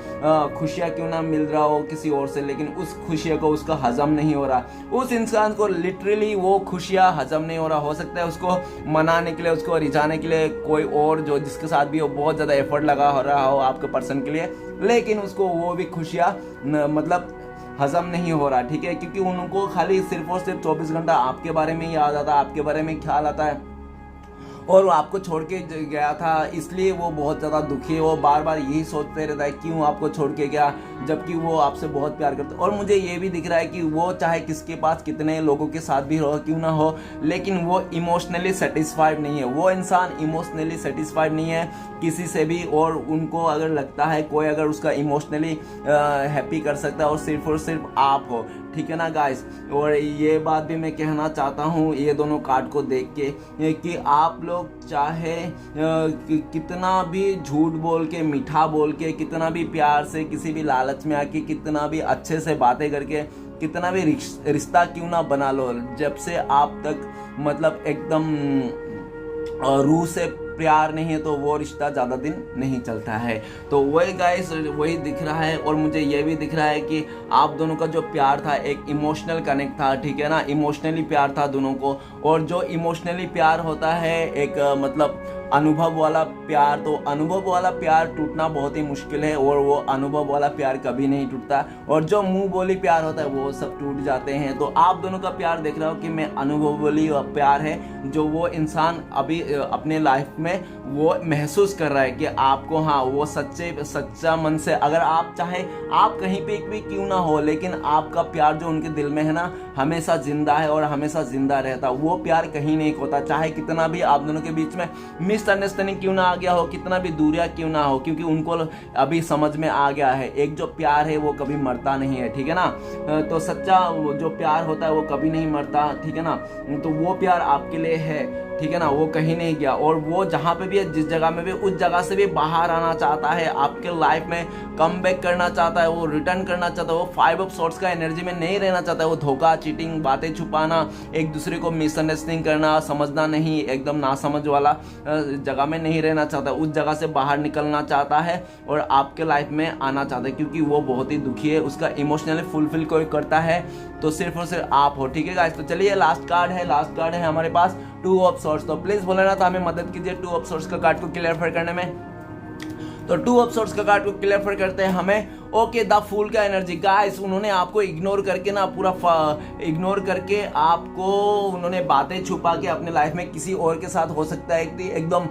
खुशियाँ क्यों ना मिल रहा हो किसी और से, लेकिन उस खुशियों को उसका हजम नहीं हो रहा, उस इंसान को लिटरली वो खुशियाँ हजम नहीं हो रहा। हो सकता है उसको मनाने के लिए, उसको रिझाने के लिए कोई और जो जिसके साथ भी वो बहुत ज़्यादा एफर्ट लगा हो रहा हो आपके पर्सन के लिए, लेकिन उसको वो भी खुशियाँ मतलब हजम नहीं हो रहा, ठीक है, क्योंकि उनको खाली सिर्फ और सिर्फ 24 घंटा आपके बारे में याद आता है, आपके बारे में ख्याल आता है, और वो आपको छोड़ के गया था, इसलिए वो बहुत ज़्यादा दुखी है, वो बार बार यही सोचते रहता है क्यों आपको छोड़ के गया, जबकि वो आपसे बहुत प्यार करता है। और मुझे ये भी दिख रहा है कि वो चाहे किसके पास कितने लोगों के साथ भी रहो क्यों ना हो, लेकिन वो इमोशनली सेटिस्फाइड नहीं है, वो इंसान इमोशनली सेटिस्फाइड नहीं है किसी से भी। और उनको अगर लगता है कोई अगर उसका इमोशनली हैप्पी कर सकता है और सिर्फ आप हो, ठीक है ना गाइस। और ये बात भी मैं कहना चाहता हूँ ये दोनों कार्ड को देख के कि आप लोग चाहे कितना भी झूठ बोल के, मीठा बोल के, कितना भी प्यार से, किसी भी लालच में आके, कितना भी अच्छे से बातें करके, कितना भी रिश्ता क्यों ना बना लो, जब से आप तक मतलब एकदम रूह से प्यार नहीं है तो वो रिश्ता ज़्यादा दिन नहीं चलता है। तो वही गाइस वही दिख रहा है। और मुझे ये भी दिख रहा है कि आप दोनों का जो प्यार था एक इमोशनल कनेक्ट था, ठीक है ना, इमोशनली प्यार था दोनों को। और जो इमोशनली प्यार होता है एक मतलब अनुभव वाला प्यार, तो अनुभव वाला प्यार टूटना बहुत ही मुश्किल है और वो अनुभव वाला प्यार कभी नहीं टूटता। और जो मुंह बोली प्यार होता है वो सब टूट जाते हैं। तो आप दोनों का प्यार देख रहा हो कि मैं अनुभव वाली प्यार है जो वो इंसान अभी अपने लाइफ में वो महसूस कर रहा है कि आपको, हाँ, वो सच्चा मन से, अगर आप चाहे आप कहीं पे भी क्यों ना हो, लेकिन आपका प्यार जो उनके दिल में है ना हमेशा जिंदा है और हमेशा जिंदा रहता। वो प्यार कहीं नहीं खोता, चाहे कितना भी आप दोनों के बीच में मिसअंडरस्टैंडिंग क्यों ना आ गया हो, कितना भी दूरियां क्यों ना हो, क्योंकि उनको अभी समझ में आ गया है एक जो प्यार है वो कभी मरता नहीं है, ठीक है ना। तो सच्चा जो प्यार होता है वो कभी नहीं मरता, ठीक है ना। तो वो प्यार आपके लिए है, ठीक है ना, वो कहीं नहीं गया। और वो जहाँ पे भी है, जिस जगह में भी, उस जगह से भी बाहर आना चाहता है, आपके लाइफ में कम बैक करना चाहता है, वो रिटर्न करना चाहता है, वो 5 ऑफ सॉर्ड्स का एनर्जी में नहीं रहना चाहता है। वो धोखा, चीटिंग, बातें छुपाना, एक दूसरे को मिसअंडरस्टैंडिंग करना, समझना नहीं, एकदम नासमझ वाला जगह में नहीं रहना चाहता, उस जगह से बाहर निकलना चाहता है और आपके लाइफ में आना चाहता है, क्योंकि वो बहुत ही दुखी है। उसका इमोशनली फुलफिल कोई करता है तो सिर्फ और सिर्फ आप हो, ठीक है गाइस। तो चलिए लास्ट कार्ड है हमारे पास 2 ऑफ सॉर्ड्स। तो प्लीज बोलेना था हमें मदद कीजिए 2 ऑफ सॉर्ड्स का कार्ड को क्लियर करने में। तो 2 ऑफ सॉर्ड्स का कार्ड को क्लियर करते हैं हमें ओके द फूल का एनर्जी। गाइस उन्होंने आपको इग्नोर करके ना, पूरा इग्नोर करके आपको उन्होंने बातें छुपा के अपने लाइफ में किसी और के साथ, हो सकता है एकदम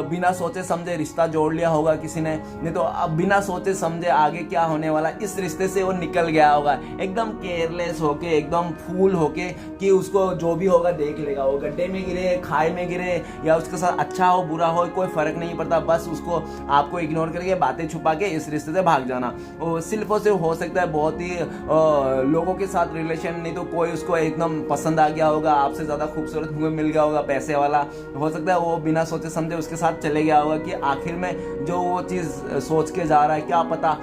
बिना सोचे समझे रिश्ता जोड़ लिया होगा किसी ने, नहीं तो अब बिना सोचे समझे आगे क्या होने वाला इस रिश्ते से वो निकल गया होगा, एकदम केयरलेस होके, एकदम फूल होके कि उसको जो भी होगा देख लेगा। वो गड्ढे में गिरे, खाई में गिरे, या उसके साथ अच्छा हो बुरा हो कोई फर्क नहीं पड़ता, बस उसको आपको इग्नोर करके बातें छुपा के इस रिश्ते से भाग जाना। सिर्फ और सिर्फ हो सकता है बहुत ही लोगों के साथ रिलेशन, नहीं तो कोई उसको एकदम पसंद आ गया होगा, आपसे ज़्यादा खूबसूरत मिल गया होगा, पैसे वाला, हो सकता है वो बिना सोचे समझे उसके साथ चले गया होगा कि आखिर में जो वो चीज़ सोच के जा रहा है, क्या पता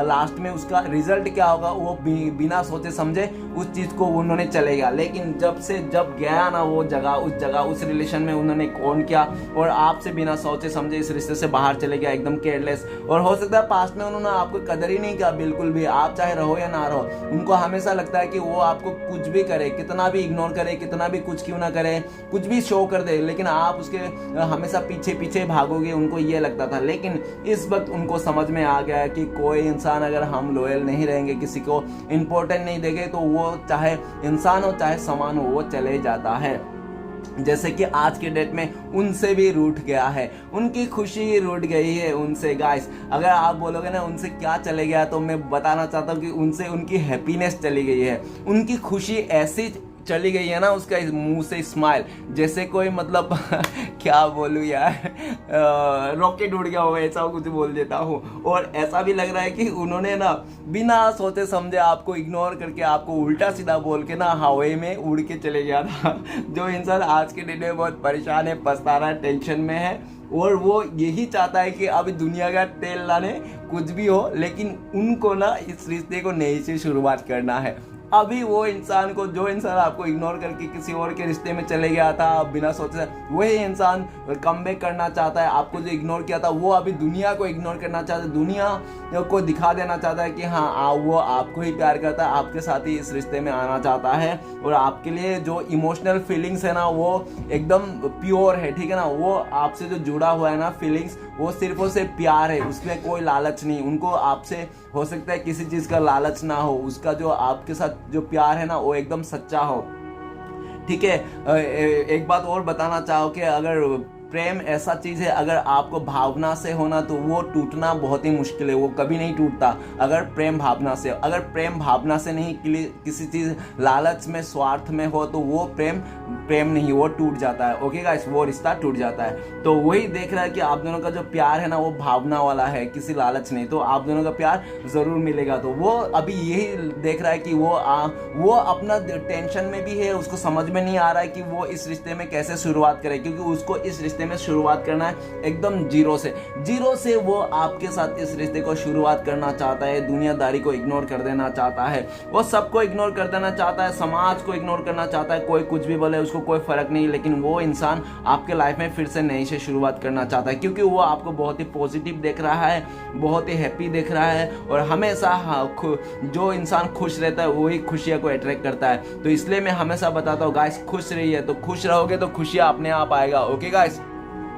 लास्ट में उसका रिजल्ट क्या होगा, वो बिना सोचे समझे उस चीज़ को उन्होंने चले गया। लेकिन जब गया ना वो जगह उस रिलेशन में उन्होंने कौन किया और आपसे बिना सोचे समझे इस रिश्ते से बाहर चले गया, एकदम केयरलेस। और हो सकता है पास्ट में उन्होंने आपको कदर ही नहीं किया बिल्कुल भी, आप चाहे रहो या ना रहो, उनको हमेशा लगता है कि वो आपको कुछ भी करे, कितना भी इग्नोर करे, कितना भी कुछ क्यों ना करे, कुछ भी शो कर दे, लेकिन आप उसके हमेशा पीछे पीछे भागोगे, उनको ये लगता था। लेकिन इस वक्त उनको समझ में आ गया है कि कोई इंसान अगर हम लॉयल नहीं रहेंगे, किसी को इंपॉर्टेंट नहीं देंगे, तो वो चाहे इंसान हो चाहे सामान हो वो चले जाता है। जैसे कि आज के डेट में उनसे भी रूठ गया है, उनकी खुशी रूठ गई है उनसे। गाइस अगर आप बोलोगे ना उनसे क्या चले गया, तो मैं बताना चाहता हूँ कि उनसे उनकी हैप्पीनेस चली गई है, उनकी खुशी ऐसी चली गई है ना, उसका मुंह से स्माइल जैसे कोई मतलब क्या बोलूँ यार, रॉकेट उड़ गया हो ऐसा कुछ बोल देता हूँ। और ऐसा भी लग रहा है कि उन्होंने ना बिना सोचे समझे आपको इग्नोर करके, आपको उल्टा सीधा बोल के ना हवा में उड़ के चले गया था। जो इंसान आज के दिन में बहुत परेशान है, पछता रहा है, टेंशन में है, और वो यही चाहता है कि अब दुनिया का तेल लाने कुछ भी हो, लेकिन उनको ना इस रिश्ते को नई से शुरुआत करना है। अभी वो इंसान को, जो इंसान आपको इग्नोर करके किसी और के रिश्ते में चले गया था बिना सोचे, वही इंसान कमबैक करना चाहता है। आपको जो इग्नोर किया था वो अभी दुनिया को इग्नोर करना चाहता है, दुनिया को दिखा देना चाहता है कि हाँ वो आपको ही प्यार करता है, आपके साथ ही इस रिश्ते में आना चाहता है, और आपके लिए जो इमोशनल फीलिंग्स है ना वो एकदम प्योर है, ठीक है ना। वो आपसे जो जुड़ा हुआ है ना फीलिंग्स, वो सिर्फ और सिर्फ प्यार है, उसमें कोई लालच नहीं। उनको आपसे हो सकता है किसी चीज़ का लालच ना हो, उसका जो आपके साथ जो प्यार है ना वो एकदम सच्चा हो, ठीक है। एक बात और बताना चाहो कि अगर प्रेम ऐसा चीज़ है, अगर आपको भावना से होना तो वो टूटना बहुत ही मुश्किल है, वो कभी नहीं टूटता अगर प्रेम भावना से। अगर प्रेम भावना से नहीं, किसी चीज़ लालच में, स्वार्थ में हो, तो वो प्रेम नहीं, वो टूट जाता है। ओके गाइस, वो रिश्ता टूट जाता है। तो वही देख रहा है कि आप दोनों का जो प्यार है ना वो भावना वाला है, किसी लालच नहीं, तो आप दोनों का प्यार ज़रूर मिलेगा। तो वो अभी यही देख रहा है कि वो अपना टेंशन में भी है, उसको समझ में नहीं आ रहा है कि वो इस रिश्ते में कैसे शुरुआत करे, क्योंकि उसको इस रिश्ते में शुरुआत करना है एकदम जीरो से। वो आपके साथ इस रिश्ते को शुरुआत करना चाहता है, दुनियादारी को इग्नोर कर देना चाहता है, वो सबको इग्नोर कर देना चाहता है, समाज को इग्नोर करना चाहता है, कोई कुछ भी बोले उसको कोई फर्क नहीं। लेकिन वो इंसान आपके लाइफ में फिर से नई से शुरुआत करना चाहता है, क्योंकि वो आपको बहुत ही पॉजिटिव देख रहा है, बहुत ही हैप्पी देख रहा है, और हमेशा जो इंसान खुश रहता है वही खुशियां को अट्रैक्ट करता है। तो इसलिए मैं हमेशा बताता हूँ गाइस, खुश रहिए, तो खुश रहोगे तो खुशियां अपने आप आएगा। ओके गाइस,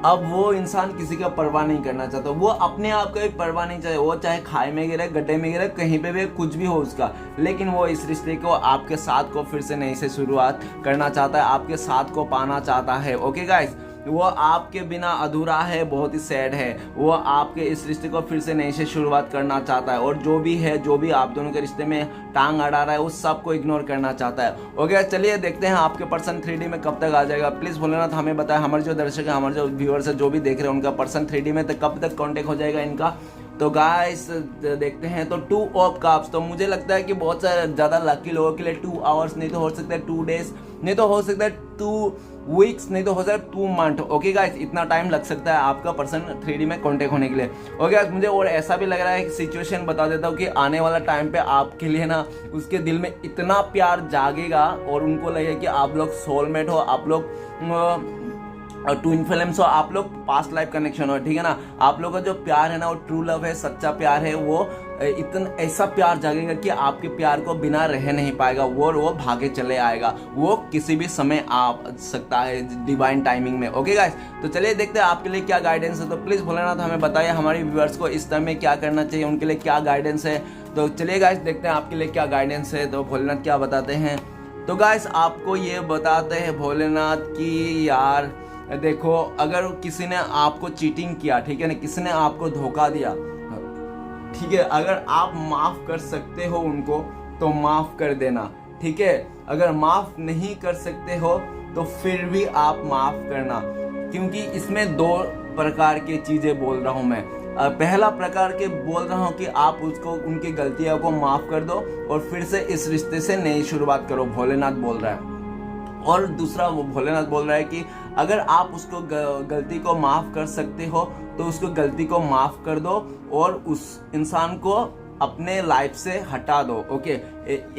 अब वो इंसान किसी का परवाह नहीं करना चाहता, वो अपने आप का भी परवाह नहीं चाहे, वो चाहे खाई में गिरे, गड्ढे में गिरे, कहीं पे भी कुछ भी हो उसका, लेकिन वो इस रिश्ते को, आपके साथ को फिर से नई से शुरुआत करना चाहता है, आपके साथ को पाना चाहता है। ओके गाइस, वो आपके बिना अधूरा है, बहुत ही सैड है। वो आपके इस रिश्ते को फिर से नई से शुरुआत करना चाहता है और जो भी है, जो भी आप दोनों के रिश्ते में टांग अड़ा रहा है उस सब को इग्नोर करना चाहता है। ओके, चलिए देखते हैं आपके पर्सन 3D में कब तक आ जाएगा। प्लीज़ भोलेनाथ हमें बताएं, हमारे जो दर्शक है, हमारे जो व्यूअर्स है, जो भी देख रहे हैं, उनका पर्सन 3D में तक कब तक कॉन्टेक्ट हो जाएगा इनका। तो गाइस देखते हैं। तो 2 ऑफ कप्स, तो मुझे लगता है कि बहुत ज़्यादा लकी लोगों के लिए 2 आवर्स, नहीं तो हो सकता है 2 डेज, नहीं तो हो सकता है 2 वीक्स, नहीं तो हो सकता है 2 मंथ। ओके गाइस, इतना टाइम लग सकता है आपका पर्सन 3D में कॉन्टेक्ट होने के लिए। ओके गाइस, मुझे और ऐसा भी लग रहा है कि सिचुएशन बता देता हूँ कि आने वाला टाइम पे आपके लिए ना उसके दिल में इतना प्यार जागेगा और उनको लगेगा कि आप लोग सोलमेट हो, आप लोग और ट्विन फ्लेम्स हो, आप लोग पास्ट लाइफ कनेक्शन हो, ठीक है ना। आप लोगों का जो प्यार है ना वो ट्रू लव है, सच्चा प्यार है। वो इतना ऐसा प्यार जागेगा कि आपके प्यार को बिना रह नहीं पाएगा, वो भागे चले आएगा। वो किसी भी समय आ सकता है डिवाइन टाइमिंग में। ओके गाइस, तो चलिए देखते हैं आपके लिए क्या गाइडेंस है। तो प्लीज़ भोलेनाथ हमें बताइए, हमारे व्यूअर्स को इस टाइम में क्या करना चाहिए, उनके लिए क्या गाइडेंस है। तो चलिए गाइस देखते हैं आपके लिए क्या गाइडेंस है। तो भोलेनाथ क्या बताते हैं। तो गाइस आपको ये बताते हैं भोलेनाथ की यार देखो, अगर किसी ने आपको चीटिंग किया, ठीक है ना, किसी ने आपको धोखा दिया, ठीक है, अगर आप माफ कर सकते हो उनको तो माफ कर देना, ठीक है। अगर माफ नहीं कर सकते हो तो फिर भी आप माफ करना, क्योंकि इसमें 2 प्रकार की चीजें बोल रहा हूं मैं। पहला प्रकार के बोल रहा हूं कि आप उसको, उनकी गलतियों को माफ कर दो और फिर से इस रिश्ते से नई शुरुआत करो, भोलेनाथ बोल रहा है। और दूसरा वो भोलेनाथ बोल रहा है कि अगर आप उसको गलती को माफ कर सकते हो तो उसको गलती को माफ कर दो और उस इंसान को अपने लाइफ से हटा दो। ओके,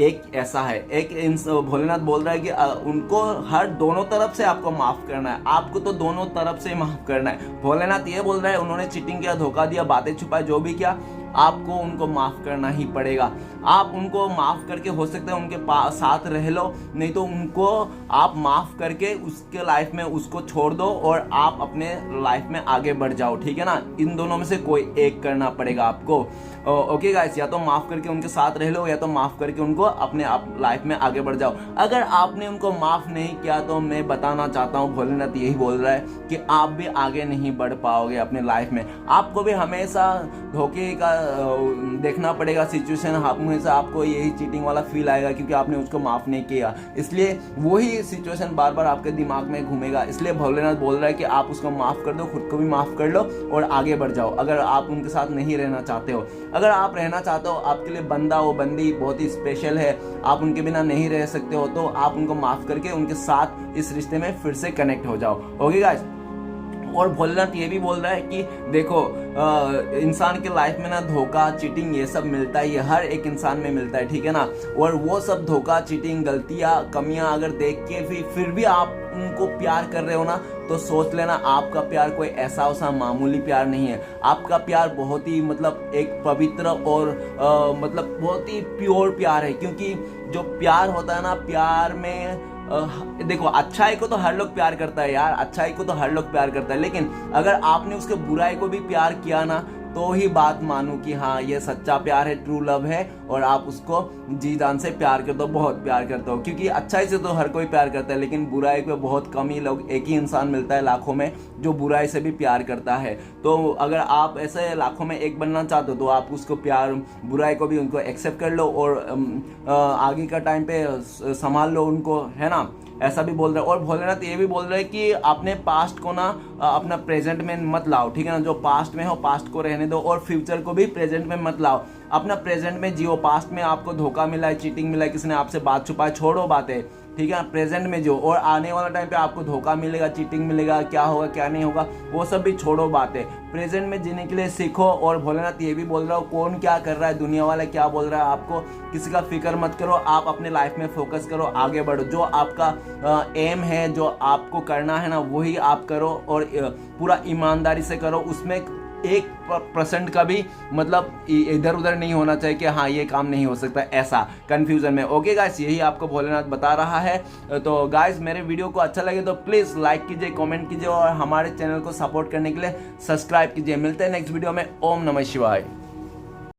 एक ऐसा है, भोलेनाथ बोल रहा है कि उनको हर दोनों तरफ से आपको माफ करना है, आपको तो दोनों तरफ से माफ करना है। भोलेनाथ ये बोल रहा है उन्होंने चीटिंग किया, धोखा दिया, बातें छुपाई, जो भी किया, आपको उनको माफ करना ही पड़ेगा। आप उनको माफ करके हो सकता है उनके साथ रह लो, नहीं तो उनको आप माफ करके उसके लाइफ में उसको छोड़ दो और आप अपने लाइफ में आगे बढ़ जाओ, ठीक है ना। इन दोनों में से कोई एक करना पड़ेगा आपको। ओके गाइस, या तो माफ करके उनके साथ रह लो या तो माफ करके उनको अपने लाइफ में आगे बढ़ जाओ। अगर आपने उनको माफ नहीं किया तो मैं बताना चाहता हूँ, भोलेनाथ यही बोल रहा है कि आप भी आगे नहीं बढ़ पाओगे अपने लाइफ में। आपको भी हमेशा धोखे का देखना पड़ेगा सिचुएशन, हमेशा आपको यही चीटिंग वाला फील आएगा क्योंकि आपने उसको माफ नहीं किया, इसलिए वही सिचुएशन बार बार आपके दिमाग में घूमेगा। इसलिए भोलेनाथ बोल रहा है कि आप उसको माफ कर दो, खुद को भी माफ कर लो और आगे बढ़ जाओ। अगर आप उनके साथ नहीं रहना चाहते हो, अगर आप रहना चाहते हो, आपके लिए बंदा वो बंदी बहुत ही स्पेशल है, आप उनके बिना नहीं रह सकते हो, तो आप उनको माफ करके उनके साथ इस रिश्ते में फिर से कनेक्ट हो जाओ। ओके गाइस, और भोलेनाथ ये भी बोल रहा है कि देखो इंसान के लाइफ में ना धोखा, चीटिंग ये सब मिलता ही है, हर एक इंसान में मिलता है, ठीक है ना। और वो सब धोखा, चीटिंग, गलतियां, कमियां अगर देख के फिर भी आप उनको प्यार कर रहे हो ना, तो सोच लेना आपका प्यार कोई ऐसा वैसा मामूली प्यार नहीं है। आपका प्यार बहुत ही मतलब एक पवित्र और मतलब बहुत ही प्योर प्यार है, क्योंकि जो प्यार होता है ना, प्यार में देखो अच्छाई को तो हर लोग प्यार करता है यार, अच्छाई को तो हर लोग प्यार करता है, लेकिन अगर आपने उसके बुराई को भी प्यार किया ना, तो ही बात मानू कि हाँ ये सच्चा प्यार है, ट्रू लव है, और आप उसको जी जान से प्यार करते हो, बहुत प्यार करते हो। क्योंकि अच्छाई से तो हर कोई प्यार करता है, लेकिन बुराई पे बहुत कम ही लोग, एक ही इंसान मिलता है लाखों में जो बुराई से भी प्यार करता है। तो अगर आप ऐसे लाखों में एक बनना चाहते हो तो आप उसको प्यार, बुराई को भी उनको एक्सेप्ट कर लो और आगे का टाइम पे संभाल लो उनको, है ना। ऐसा भी बोल रहा है। और भोलेनाथ ये भी बोल रहे हैं कि अपने पास्ट को ना अपना प्रेजेंट में मत लाओ, ठीक है ना। जो पास्ट में हो पास्ट को रहने दो और फ्यूचर को भी प्रेजेंट में मत लाओ, अपना प्रेजेंट में जियो। पास्ट में आपको धोखा मिला है, चीटिंग मिला है, किसी ने आपसे बात छुपाई, छोड़ो बातें, ठीक है। प्रेजेंट में जो, और आने वाला टाइम पे आपको धोखा मिलेगा, चीटिंग मिलेगा, क्या होगा क्या नहीं होगा, वो सब भी छोड़ो बातें, प्रेजेंट में जीने के लिए सीखो। और भोलेनाथ ये भी बोल रहा हो, कौन क्या कर रहा है, दुनिया वाला क्या बोल रहा है, आपको किसी का फिक्र मत करो, आप अपने लाइफ में फोकस करो, आगे बढ़ो। जो आपका एम है, जो आपको करना है ना, वही आप करो और पूरा ईमानदारी से करो। उसमें 1% का भी मतलब इधर उधर नहीं होना चाहिए कि हाँ ये काम नहीं हो सकता, ऐसा कंफ्यूजन में। ओके गाइस, यही आपको भोलेनाथ बता रहा है। तो गाइस मेरे वीडियो को अच्छा लगे तो प्लीज़ लाइक कीजिए, कमेंट कीजिए और हमारे चैनल को सपोर्ट करने के लिए सब्सक्राइब कीजिए। मिलते हैं नेक्स्ट वीडियो में। ओम नमः शिवाय।